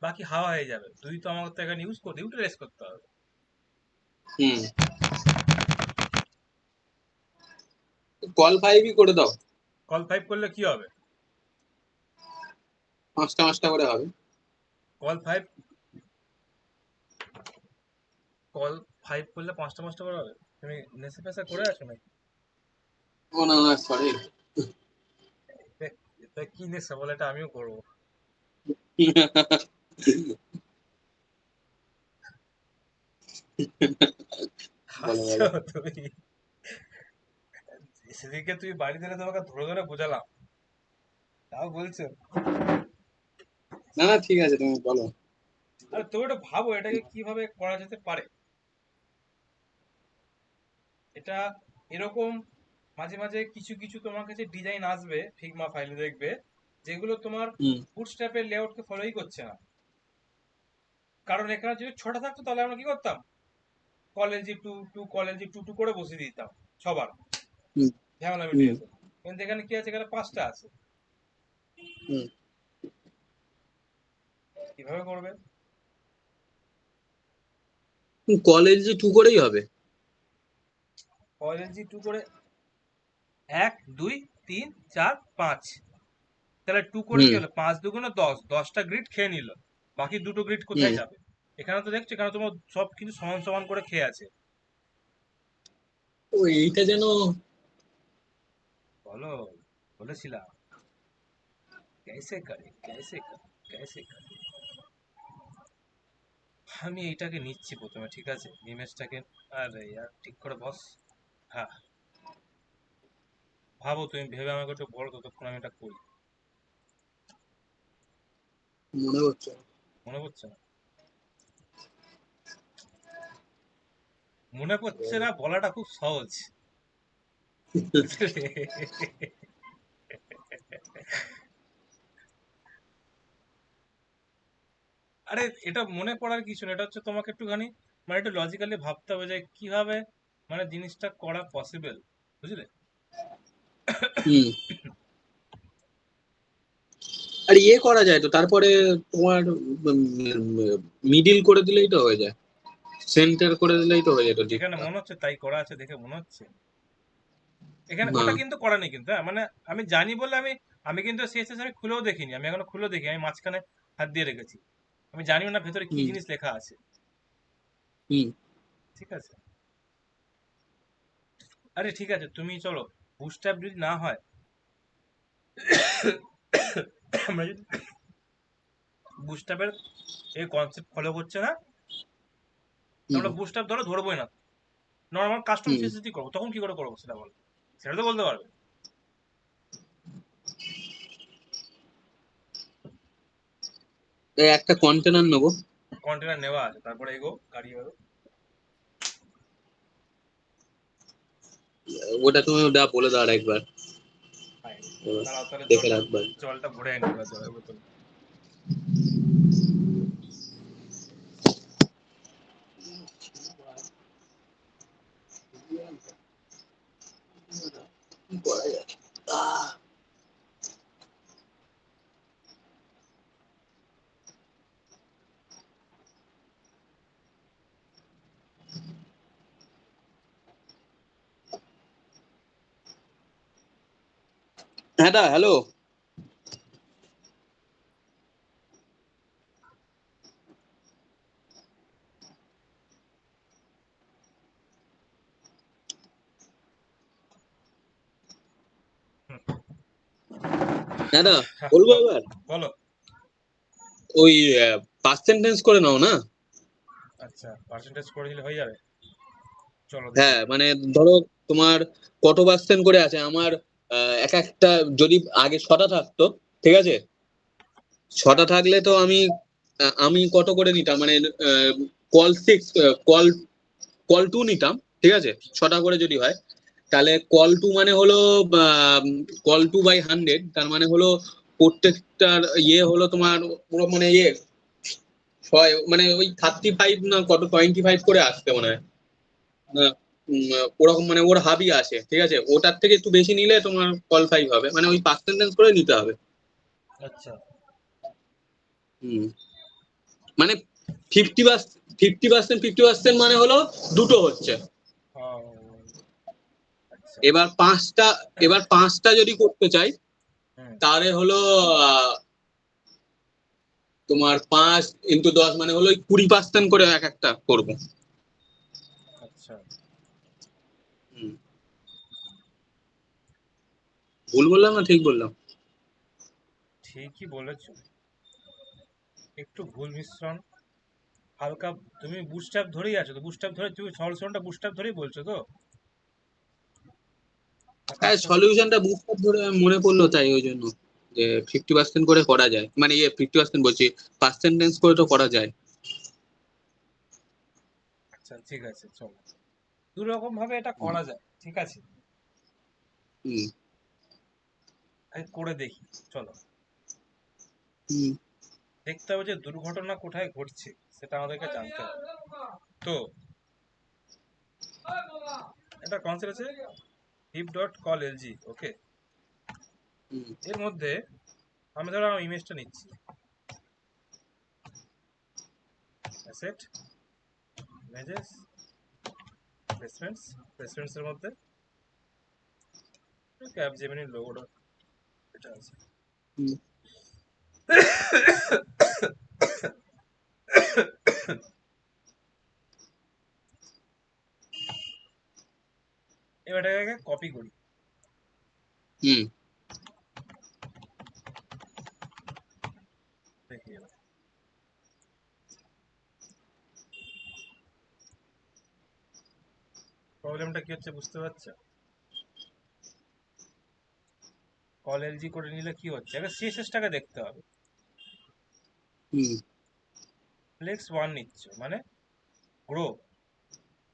বাকি হাওয়া হয়ে যাবে, 2 তো আমাকে তো এখানে ইউজ করতে ইউটিলাইজ করতে হবে।
হুম, কল 5ই করে দাও,
কল 5 করলে কি হবে,
5টা 5টা করে হবে।
কল 5 কল 5 করলে 5টা 5টা করে হবে, তুমি নেশা ফেসা করে আছো নাকি,
ও না না সরি।
তা কি নেশা বলে, এটা আমিও করবো।
বলো
হাসছো
বলো।
তুমি, সেদিকে তুই বাড়ি দিলে তোমাকে ধরে ধরে বোঝালাম, তাও বলছো।
না না ঠিক আছে তুমি বলো।
আরে তুমি এটা ভাবো এটাকে কিভাবে করা যেতে পারে। এটা এরকম মাঝে মাঝে কিছু কিছু তোমার কাছে ডিজাইন আসবে ফিগমা ফাইলে, দেখবে যেগুলো তোমার
হুম,
বুটস্ট্র্যাপের লেআউটকে ফলোই করছে না। কারণ এখানে যদি ছোট থাকতো তাহলে আমরা কি করতাম, কলেজে টু কলেজে টু করে বসিয়ে দিতাম সবার,
হুম
ঝামেলা মিটে
হুম
যেত। কিন্তু এখানে কি আছে, এখানে 5টা আছে,
হুম
কিভাবে করবে?
কলেজে 2 করেই হবে।
কলেজে টু করে 1 2 3 4 5, তাহলে টু করে কি
হুম
হলো, 5 দুগুণে 10, 10টা গ্রিড খেয়ে নিল, বাকি দুটো গ্রিড
হুম
কোথায় যাবে? এখানে তো দেখছো, এখানে তোমার সব কিছু সমান সমান করে খেয়ে আছে।
ও এইটা যেন
বলো, বলেছিলাম कैसे करे कैसे करे कैसे करे। আমি এইটাকে নিচ্ছি প্রথমে, ঠিক আছে, ইমেজটাকে। আরে ইয়ার, ঠিক করে বস। হ্যাঁ, ভাবো, তুমি ভেবে আমাকে একটু বলো, ততক্ষণ আমি এটা করি।
মনে হচ্ছে না।
মনে পড়ছে না? মনে পড়ছে না বলাটা খুব সহজ। আরে এটা মনে পড়ার কিছু না, এটা হচ্ছে তোমাকে একটুখানি মানে একটু লজিক্যালি ভাবতে হবে যে কিভাবে মানে জিনিসটা করা পসিবল, বুঝলে?
হুম আর করা যায় তো, তারপরে তোমার মিডিল করে দিলেই তো হয়ে যায়, সেন্টার করে দিলেই তো হয়ে যেত
এখানে
দিকটা।
মনে হচ্ছে তাই করা আছে দেখে মনে হচ্ছে। এখানে
না
ওটা কিন্তু করা নেই কিন্তু, হ্যাঁ, মানে আমি জানি বলে আমি আমি কিন্তু সিএসএস আমি খুলেও দেখিনি, আমি এখনো খুলেও দেখি, আমি মাঝখানে হাত দিয়ে রেখেছি। আমি জানিও না ভেতরে কি
হুম
জিনিস লেখা আছে,
হুম
ঠিক আছে। আরে ঠিক আছে, তুমি চলো, বুস্টআপ যদি না হয়, আমরা যদি বুস্টআপের এই কনসেপ্ট ফলো করছে না, তো
হুম
আমরা বুস্টআপ ধরবোই না, নর্মাল কাস্টম
হুম
সিএসএস করবো, তখন কি করে করবো সেটা বলো, সেটা তো বলতে পারবে।
এই একটা কন্টেনার নেবো।
কন্টেনার নেওয়া আছে, তারপরে এগো গাড়ি এগো।
ওটা তুমি ওটা বলে দাও আর একবার,
দাঁড়াও, তাহলে
দেখে
জলটা
রাখবার।
জলটা ভরে আনি এবার জলের বোতল।
কি করা যায়? আহ, হ্যাঁ দা, হ্যালো। হ্যাঁ দা,
হ্যাঁ,
বলবো এবার।
বলো।
ওই পার্সেন্টেজ করে নাও না।
আচ্ছা, পার্সেন্টেজ করে দিলে হয়ে যাবে, চলো দেখি।
হ্যাঁ মানে ধরো তোমার কত পার্সেন্ট করে আছে আমার, এক একটা যদি আগে 6টা থাকতো, ঠিক আছে,
হ্যাঁ
6টা থাকলে তো আমি আমি কত করে নিতাম মানে কল 6, কল কল 2 নিতাম, ঠিক আছে, 6টা করে যদি হয়, তাহলে কল 2 মানে হলো কল 2/100, তার মানে হলো প্রত্যেকটার হলো তোমার পুরো মানে মানে ওই 35 না কত 25 করে আসতে মনে হয়। আহ, ওরকম মানে ওর হাবই আছে, ঠিক আছে, ওটার থেকে একটু বেশি নিলে তোমার কল 5 হবে, মানে ওই পার্সেন্টেজ করে নিতে হবে।
আচ্ছা।
হুম মানে 50% মানে হলো দুটো হচ্ছে।
আহ, আচ্ছা।
এবার পাঁচটা যদি করতে চাই,
হুম।
তাহলে হলো আহ, তোমার 5 × 10 মানে হলো 20% করে এক একটা করবো।
আচ্ছা,
হুম, ভুল বললাম না ঠিক বললাম?
ঠিকই বলেছো, একটু ভুল মিশ্রণ হালকা। তুমি বুস্টআপ ধরেই আছো তো, বুস্টআপ ধরে তুমি সলিউশনটা বুস্টআপ ধরেই বলছো তো, আর
হ্যাঁ,
কাজটা
সলিউশনটা বুঝতে ধরে মনে পড়লো, তাই ওই জন্য যে 50% করে করা যায়, মানে 50% বলছি, পার্সেন্টেজ করে তো করা যায়।
আচ্ছা ঠিক আছে, চলো, দু রকম ভাবে এটা
হুম
করা যায়, ঠিক আছে,
হুম
আমি করে দেখি, চলো।
হুম
দেখতে হবে যে দুর্ঘটনা কোথায় ঘটছে, সেটা আমাদেরকে জানতে হবে। তো একটা কনসেপ্ট আছে হিপ ডট কল এলজি, ওকে।
হুম
এর মধ্যে আমি ধরো আমার ইমেজটা নিচ্ছি, অ্যাসেট, ইমেজেস, প্লেসমেন্টস এর মধ্যে ক্যাপজেমিনি লোগোটা এটা আছে।
হুম
এবার এটাকে কপি করি,
হুম
দেখি এবার প্রবলেমটা কি হচ্ছে বুঝতে পারছো? কল এলজি করে নিলে কি হচ্ছে, আগে সিএসএসটাকে দেখতে হবে।
হুম
ফ্লেক্স 1 নিচ্ছ মানে গ্রো,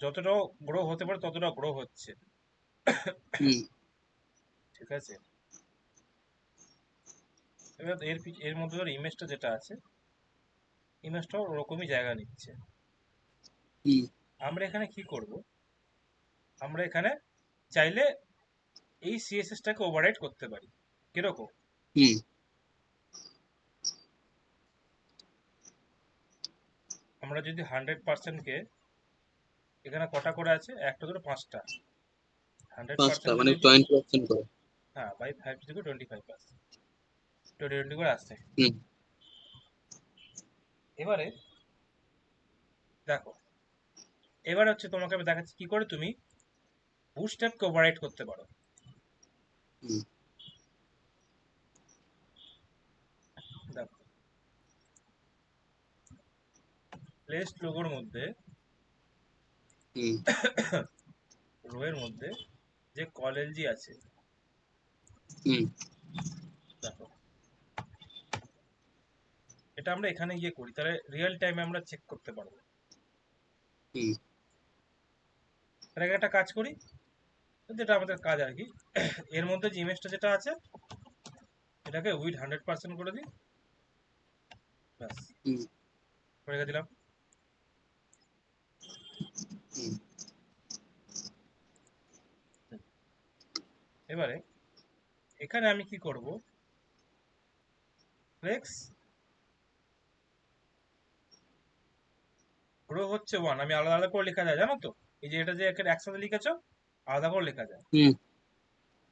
যতটা গ্রো হতে পারে ততটা গ্রো হচ্ছে,
হুম
ঠিক আছে। এবার এর মধ্যে ধর ইমেজটা যেটা আছে, ইমেজটাও ওরকমই জায়গা নিচ্ছে।
হুম
আমরা এখানে কি করব, আমরা এখানে চাইলে এই সিএসএসটাকে ওভাররাইট করতে পারি। কিরকম?
হুম
আমরা যদি 100%কে এখানে কটা করে আছে, একটা দুটো পাঁচটা,
5টা
100%
মানে
যদি
20% করে।
হ্যাঁ বাই 5 থেকে 25%, 20 করে আসছে।
হুম
এবারে দেখো, এবার হচ্ছে তোমাকে আমি দেখাচ্ছি কি করে তুমি বুটস্ট্র্যাপকে ওভাররাইট করতে পারো।
হুম
দেখো প্লেস লোগোর মধ্যে
হুম
রো এর মধ্যে যে কল এলজি আছে,
হুম
দেখো এটা আমরা এখানে গিয়ে করি, তাহলে রিয়েল টাইমে আমরা চেক করতে পারবো।
হুম
তার আগে একটা কাজ করি, যেটা আমাদের কাজ আর কি, এর মধ্যে যে ইমেজটা যেটা আছে এটাকে উইথ 100% করে দিই, ব্যাস
হুম
করে রেখে দিলাম।
হুম
এবারে এখানে আমি কি করব, ফ্লেক্স গ্রো হচ্ছে 1, আমি আলাদা আলাদা করে লেখা যায় জানো তো, এই যে এটা যে এখানে একসাথে লিখেছো আলাদা করে লেখা যায়।
হুম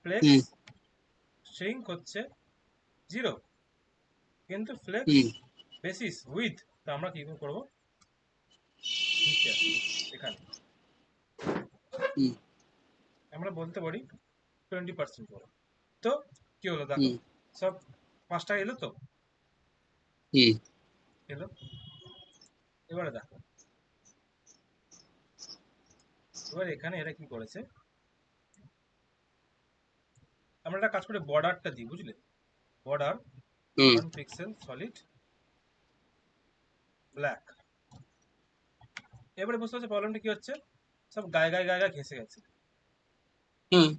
ফ্লেক্স
হুম
শ্রিঙ্ক হচ্ছে 0, কিন্তু ফ্লেক্স
হুম
বেসিস উইথ, তো আমরা কি করব, নিচে আসবো, এখানে
হুম
আমরা বলতে পারি 20% করে। তো কি হলো দেখো,
হুম
সব 5টা এলো তো,
হুম
এলো। এবারে দেখো, এবার এখানে এরা কি করেছে, আমরা একটা কাজ করে বর্ডারটা দিই, বুঝলে, বর্ডার
হুম
1 পিক্সেল সলিড ব্ল্যাক। এবারে বুঝতে পারছো প্রবলেমটা কি হচ্ছে, সব গায়ে গায়ে গায়ে গায়ে ঘেসে গেছে।
হুম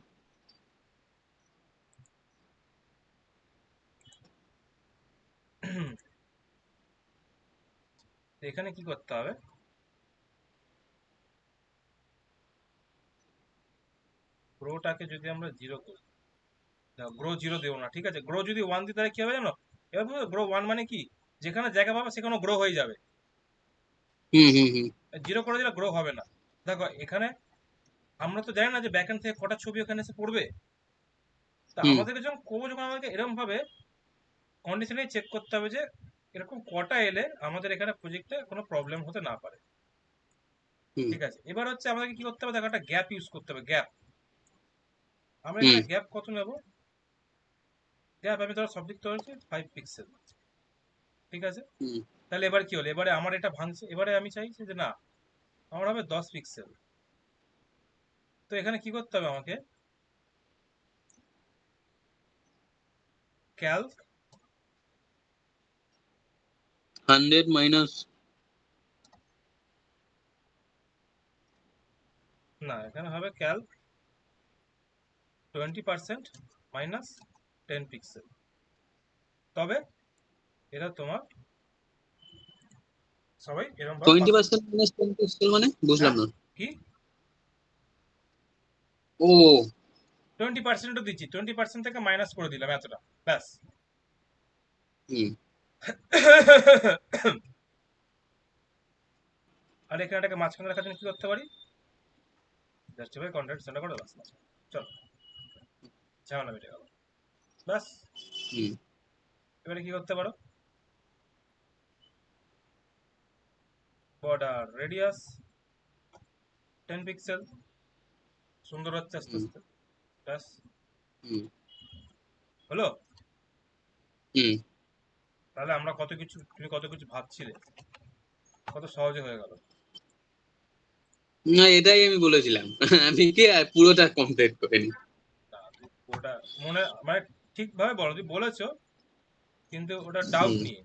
তো এখানে কি করতে হবে, গ্রোটাকে যদি আমরা 0 করি, গ্রো 0 দেবো না, ঠিক আছে, গ্রো যদি 1 দিই তাহলে কি হবে জানো, এবার গ্রো 1 মানে কি, যেখানে জায়গা পাবে সেখানে গ্রো হয়ে যাবে,
হুম হুম হুম
0 করে দিলে গ্রো হবে না। দেখো এখানে আমরা তো জানি না যে ব্যাকএন্ড থেকে কটা ছবি ওখানে এসে পড়বে, তা
হুম
আমাদেরকে যখন করবো, যখন আমাদেরকে এরকম ভাবে কন্ডিশনে চেক করতে হবে যে এরকম কটা এলে আমাদের এখানে প্রজেক্টে কোনো প্রবলেম হতে না পারে,
হুম
ঠিক আছে। এবার হচ্ছে আমাদেরকে কি করতে হবে, দেখো একটা গ্যাপ ইউজ করতে হবে, গ্যাপ। আমরা
হুম
এখানে গ্যাপ কত নেব, গ্যাপ আমি ধরো সব দিক ধরেছি 5 পিক্সেল, ঠিক আছে।
হুম
তাহলে এবার কি হলো, এবারে আমার এটা ভাঙছে, এবারে আমি চাইছি যে না আমার হবে 10 পিক্সেল। তো এখানে কি করতে হবে আমাকে, ক্যালক
100 মাইনাস
না, এখানে হবে ক্যালক 20% মাইনাস 10 পিক্সেল, তবে এটা তোমার সবাই এরকম ভাবে পাবে।
20% মাইনাস 10 পিক্সেল মানে বুঝলাম
হ্যাঁ
না।
কি
ও
20% দিচ্ছি, 20% থেকে মাইনাস করে দিলাম এতটা, ব্যাস।
হুম
আর এখানে এটাকে মাঝখানে রাখার জন্য কি করতে পারি, জাস্টিফাই কন্টেন্ট সেন্টার করে ব্যাস, চলো ঝামেলা মিটে গেল, ব্যাস।
হুম
এবারে কি করতে পারো, বর্ডার রেডিয়াস 10 পিক্সেল, সুন্দর হচ্ছে আস্তে
হুম
আস্তে, ব্যাস
হুম
হলো।
হুম
তাহলে আমরা কত কিছু, তুমি কত কিছু ভাবছিলে, কত সহজে হয়ে গেল।
না, এটাই আমি বলেছিলাম। আমি কি আর পুরোটা কমপ্লিট করিনি।
ওটা মনে মানে ঠিকভাবে বলো, তুমি বলেছো কিন্তু ওটা ডাউট
হুম
নিয়ে।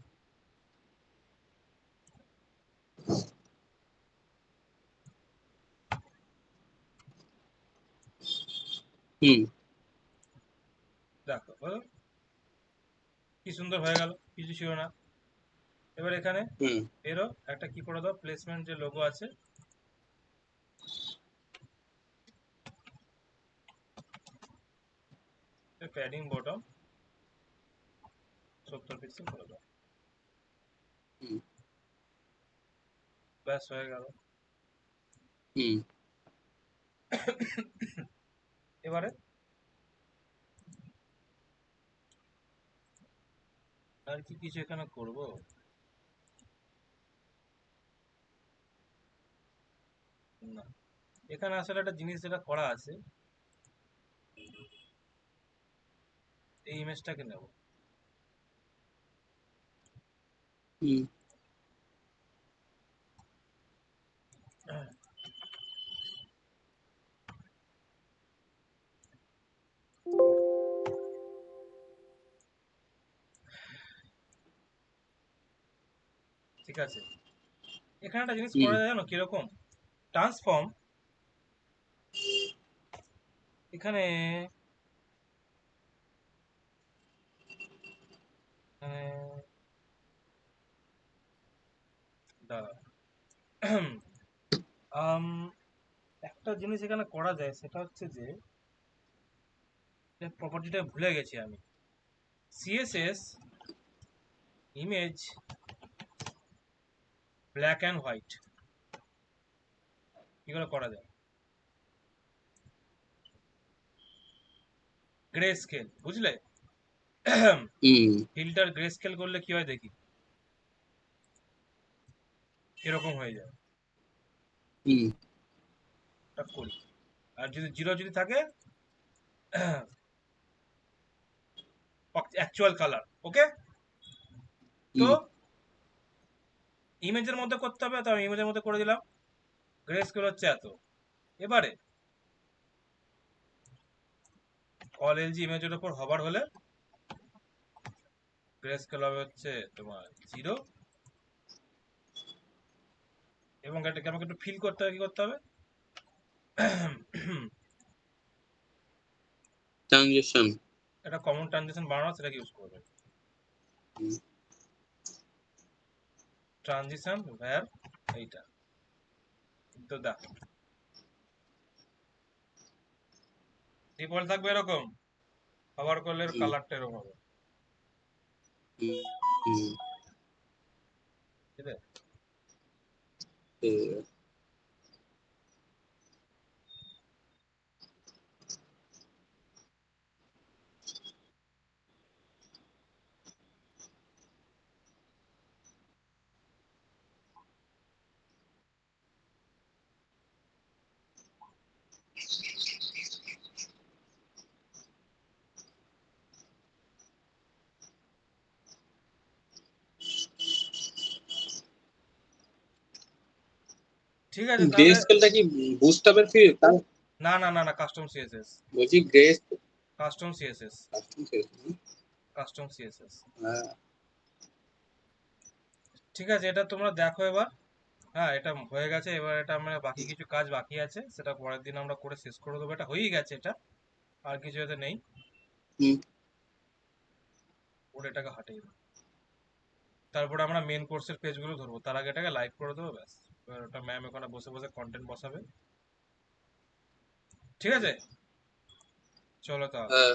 হুম
দেখো বলো, কি সুন্দর হয়ে গেল, কিছু ছিল না। এবার এখানে
হুম
এরও একটা কি করে দাও, প্লেসমেন্ট যে লোগো আছে, প্যাডিং বটম 70 পিক্সেল করে দাও,
হুম
ব্যাস হয়ে গেল।
হুম
এবারে আর কি কিছু এখানে করব, না এখানে আসলে একটা জিনিস যেটা করা আছে, এই ইমেজটাকে নেব,
হুম
ঠিক আছে। এখানে একটা জিনিস
হুম
করা যায় জানো কিরকম, ট্রান্সফর্ম, এখানে দাঁড়া, আম, একটা জিনিস এখানে করা যায়, সেটা হচ্ছে যে প্রপার্টিটা ভুলে গেছি আমি, CSS image black and white, কি করে করা যায়, গ্রে স্কেল, বুঝলে,
হুম
ফিল্টার গ্রে স্কেল করলে কি হয় দেখি, এরকম হয়ে যায়,
হুম
এটা করি। আর যদি জিরো যদি থাকে, অ্যাকচুয়াল কালার, ওকে। তো
হুম
ইমেজের মধ্যে করতে হবে, তো আমি ইমেজের মধ্যে করে দিলাম, গ্রে স্কেল হচ্ছে এত। এবারে অল এলজি ইমেজের উপর হবার হলে গ্রে স্কেল হবে হচ্ছে তোমার 0, এবং এটাকে আমাকে একটু ফিল করতে হবে, কি করতে হবে,
ট্রানজেকশন।
একটা কমন ট্রানজিশন বানানো, সেটাকে ইউজ করবে, ট্রানজিশন ভ্যার এইটা, তো দেখো ডিফল্ট থাকবে এরকম, কভার করলে এর
হুম
কালারটা এরকম হবে,
হুম হুম
ঠিক আছে।
ঠিক আছে।
ঠিক আছে
গ্রে
তাহলে,
স্কেলটা কি বুস্টআপের ফ্রি?
না না না না, কাস্টম সিএসএস,
বলছি grey
custom CSS,
custom.
Custom CSS,
হ্যাঁ
ঠিক আছে। এটা তোমরা দেখো এবার, হ্যাঁ এটা হয়ে গেছে, এবার এটা আমরা বাকি কিছু কাজ বাকি আছে, সেটা পরের দিন আমরা করে শেষ করে দেবো, এটা হয়েই গেছে, এটা আর কিছু এতে নেই,
হুম
ওর এটাকে হাটিয়ে দেবো, তারপরে আমরা মেন কোর্সের পেজগুলো ধরবো, তার আগে এটাকে লাইভ করে দেবো, ব্যাস। এবার ওটা ম্যাম ওখানে বসে বসে কন্টেন্ট বসাবে, ঠিক আছে। চলো তাহলে
হ্যাঁ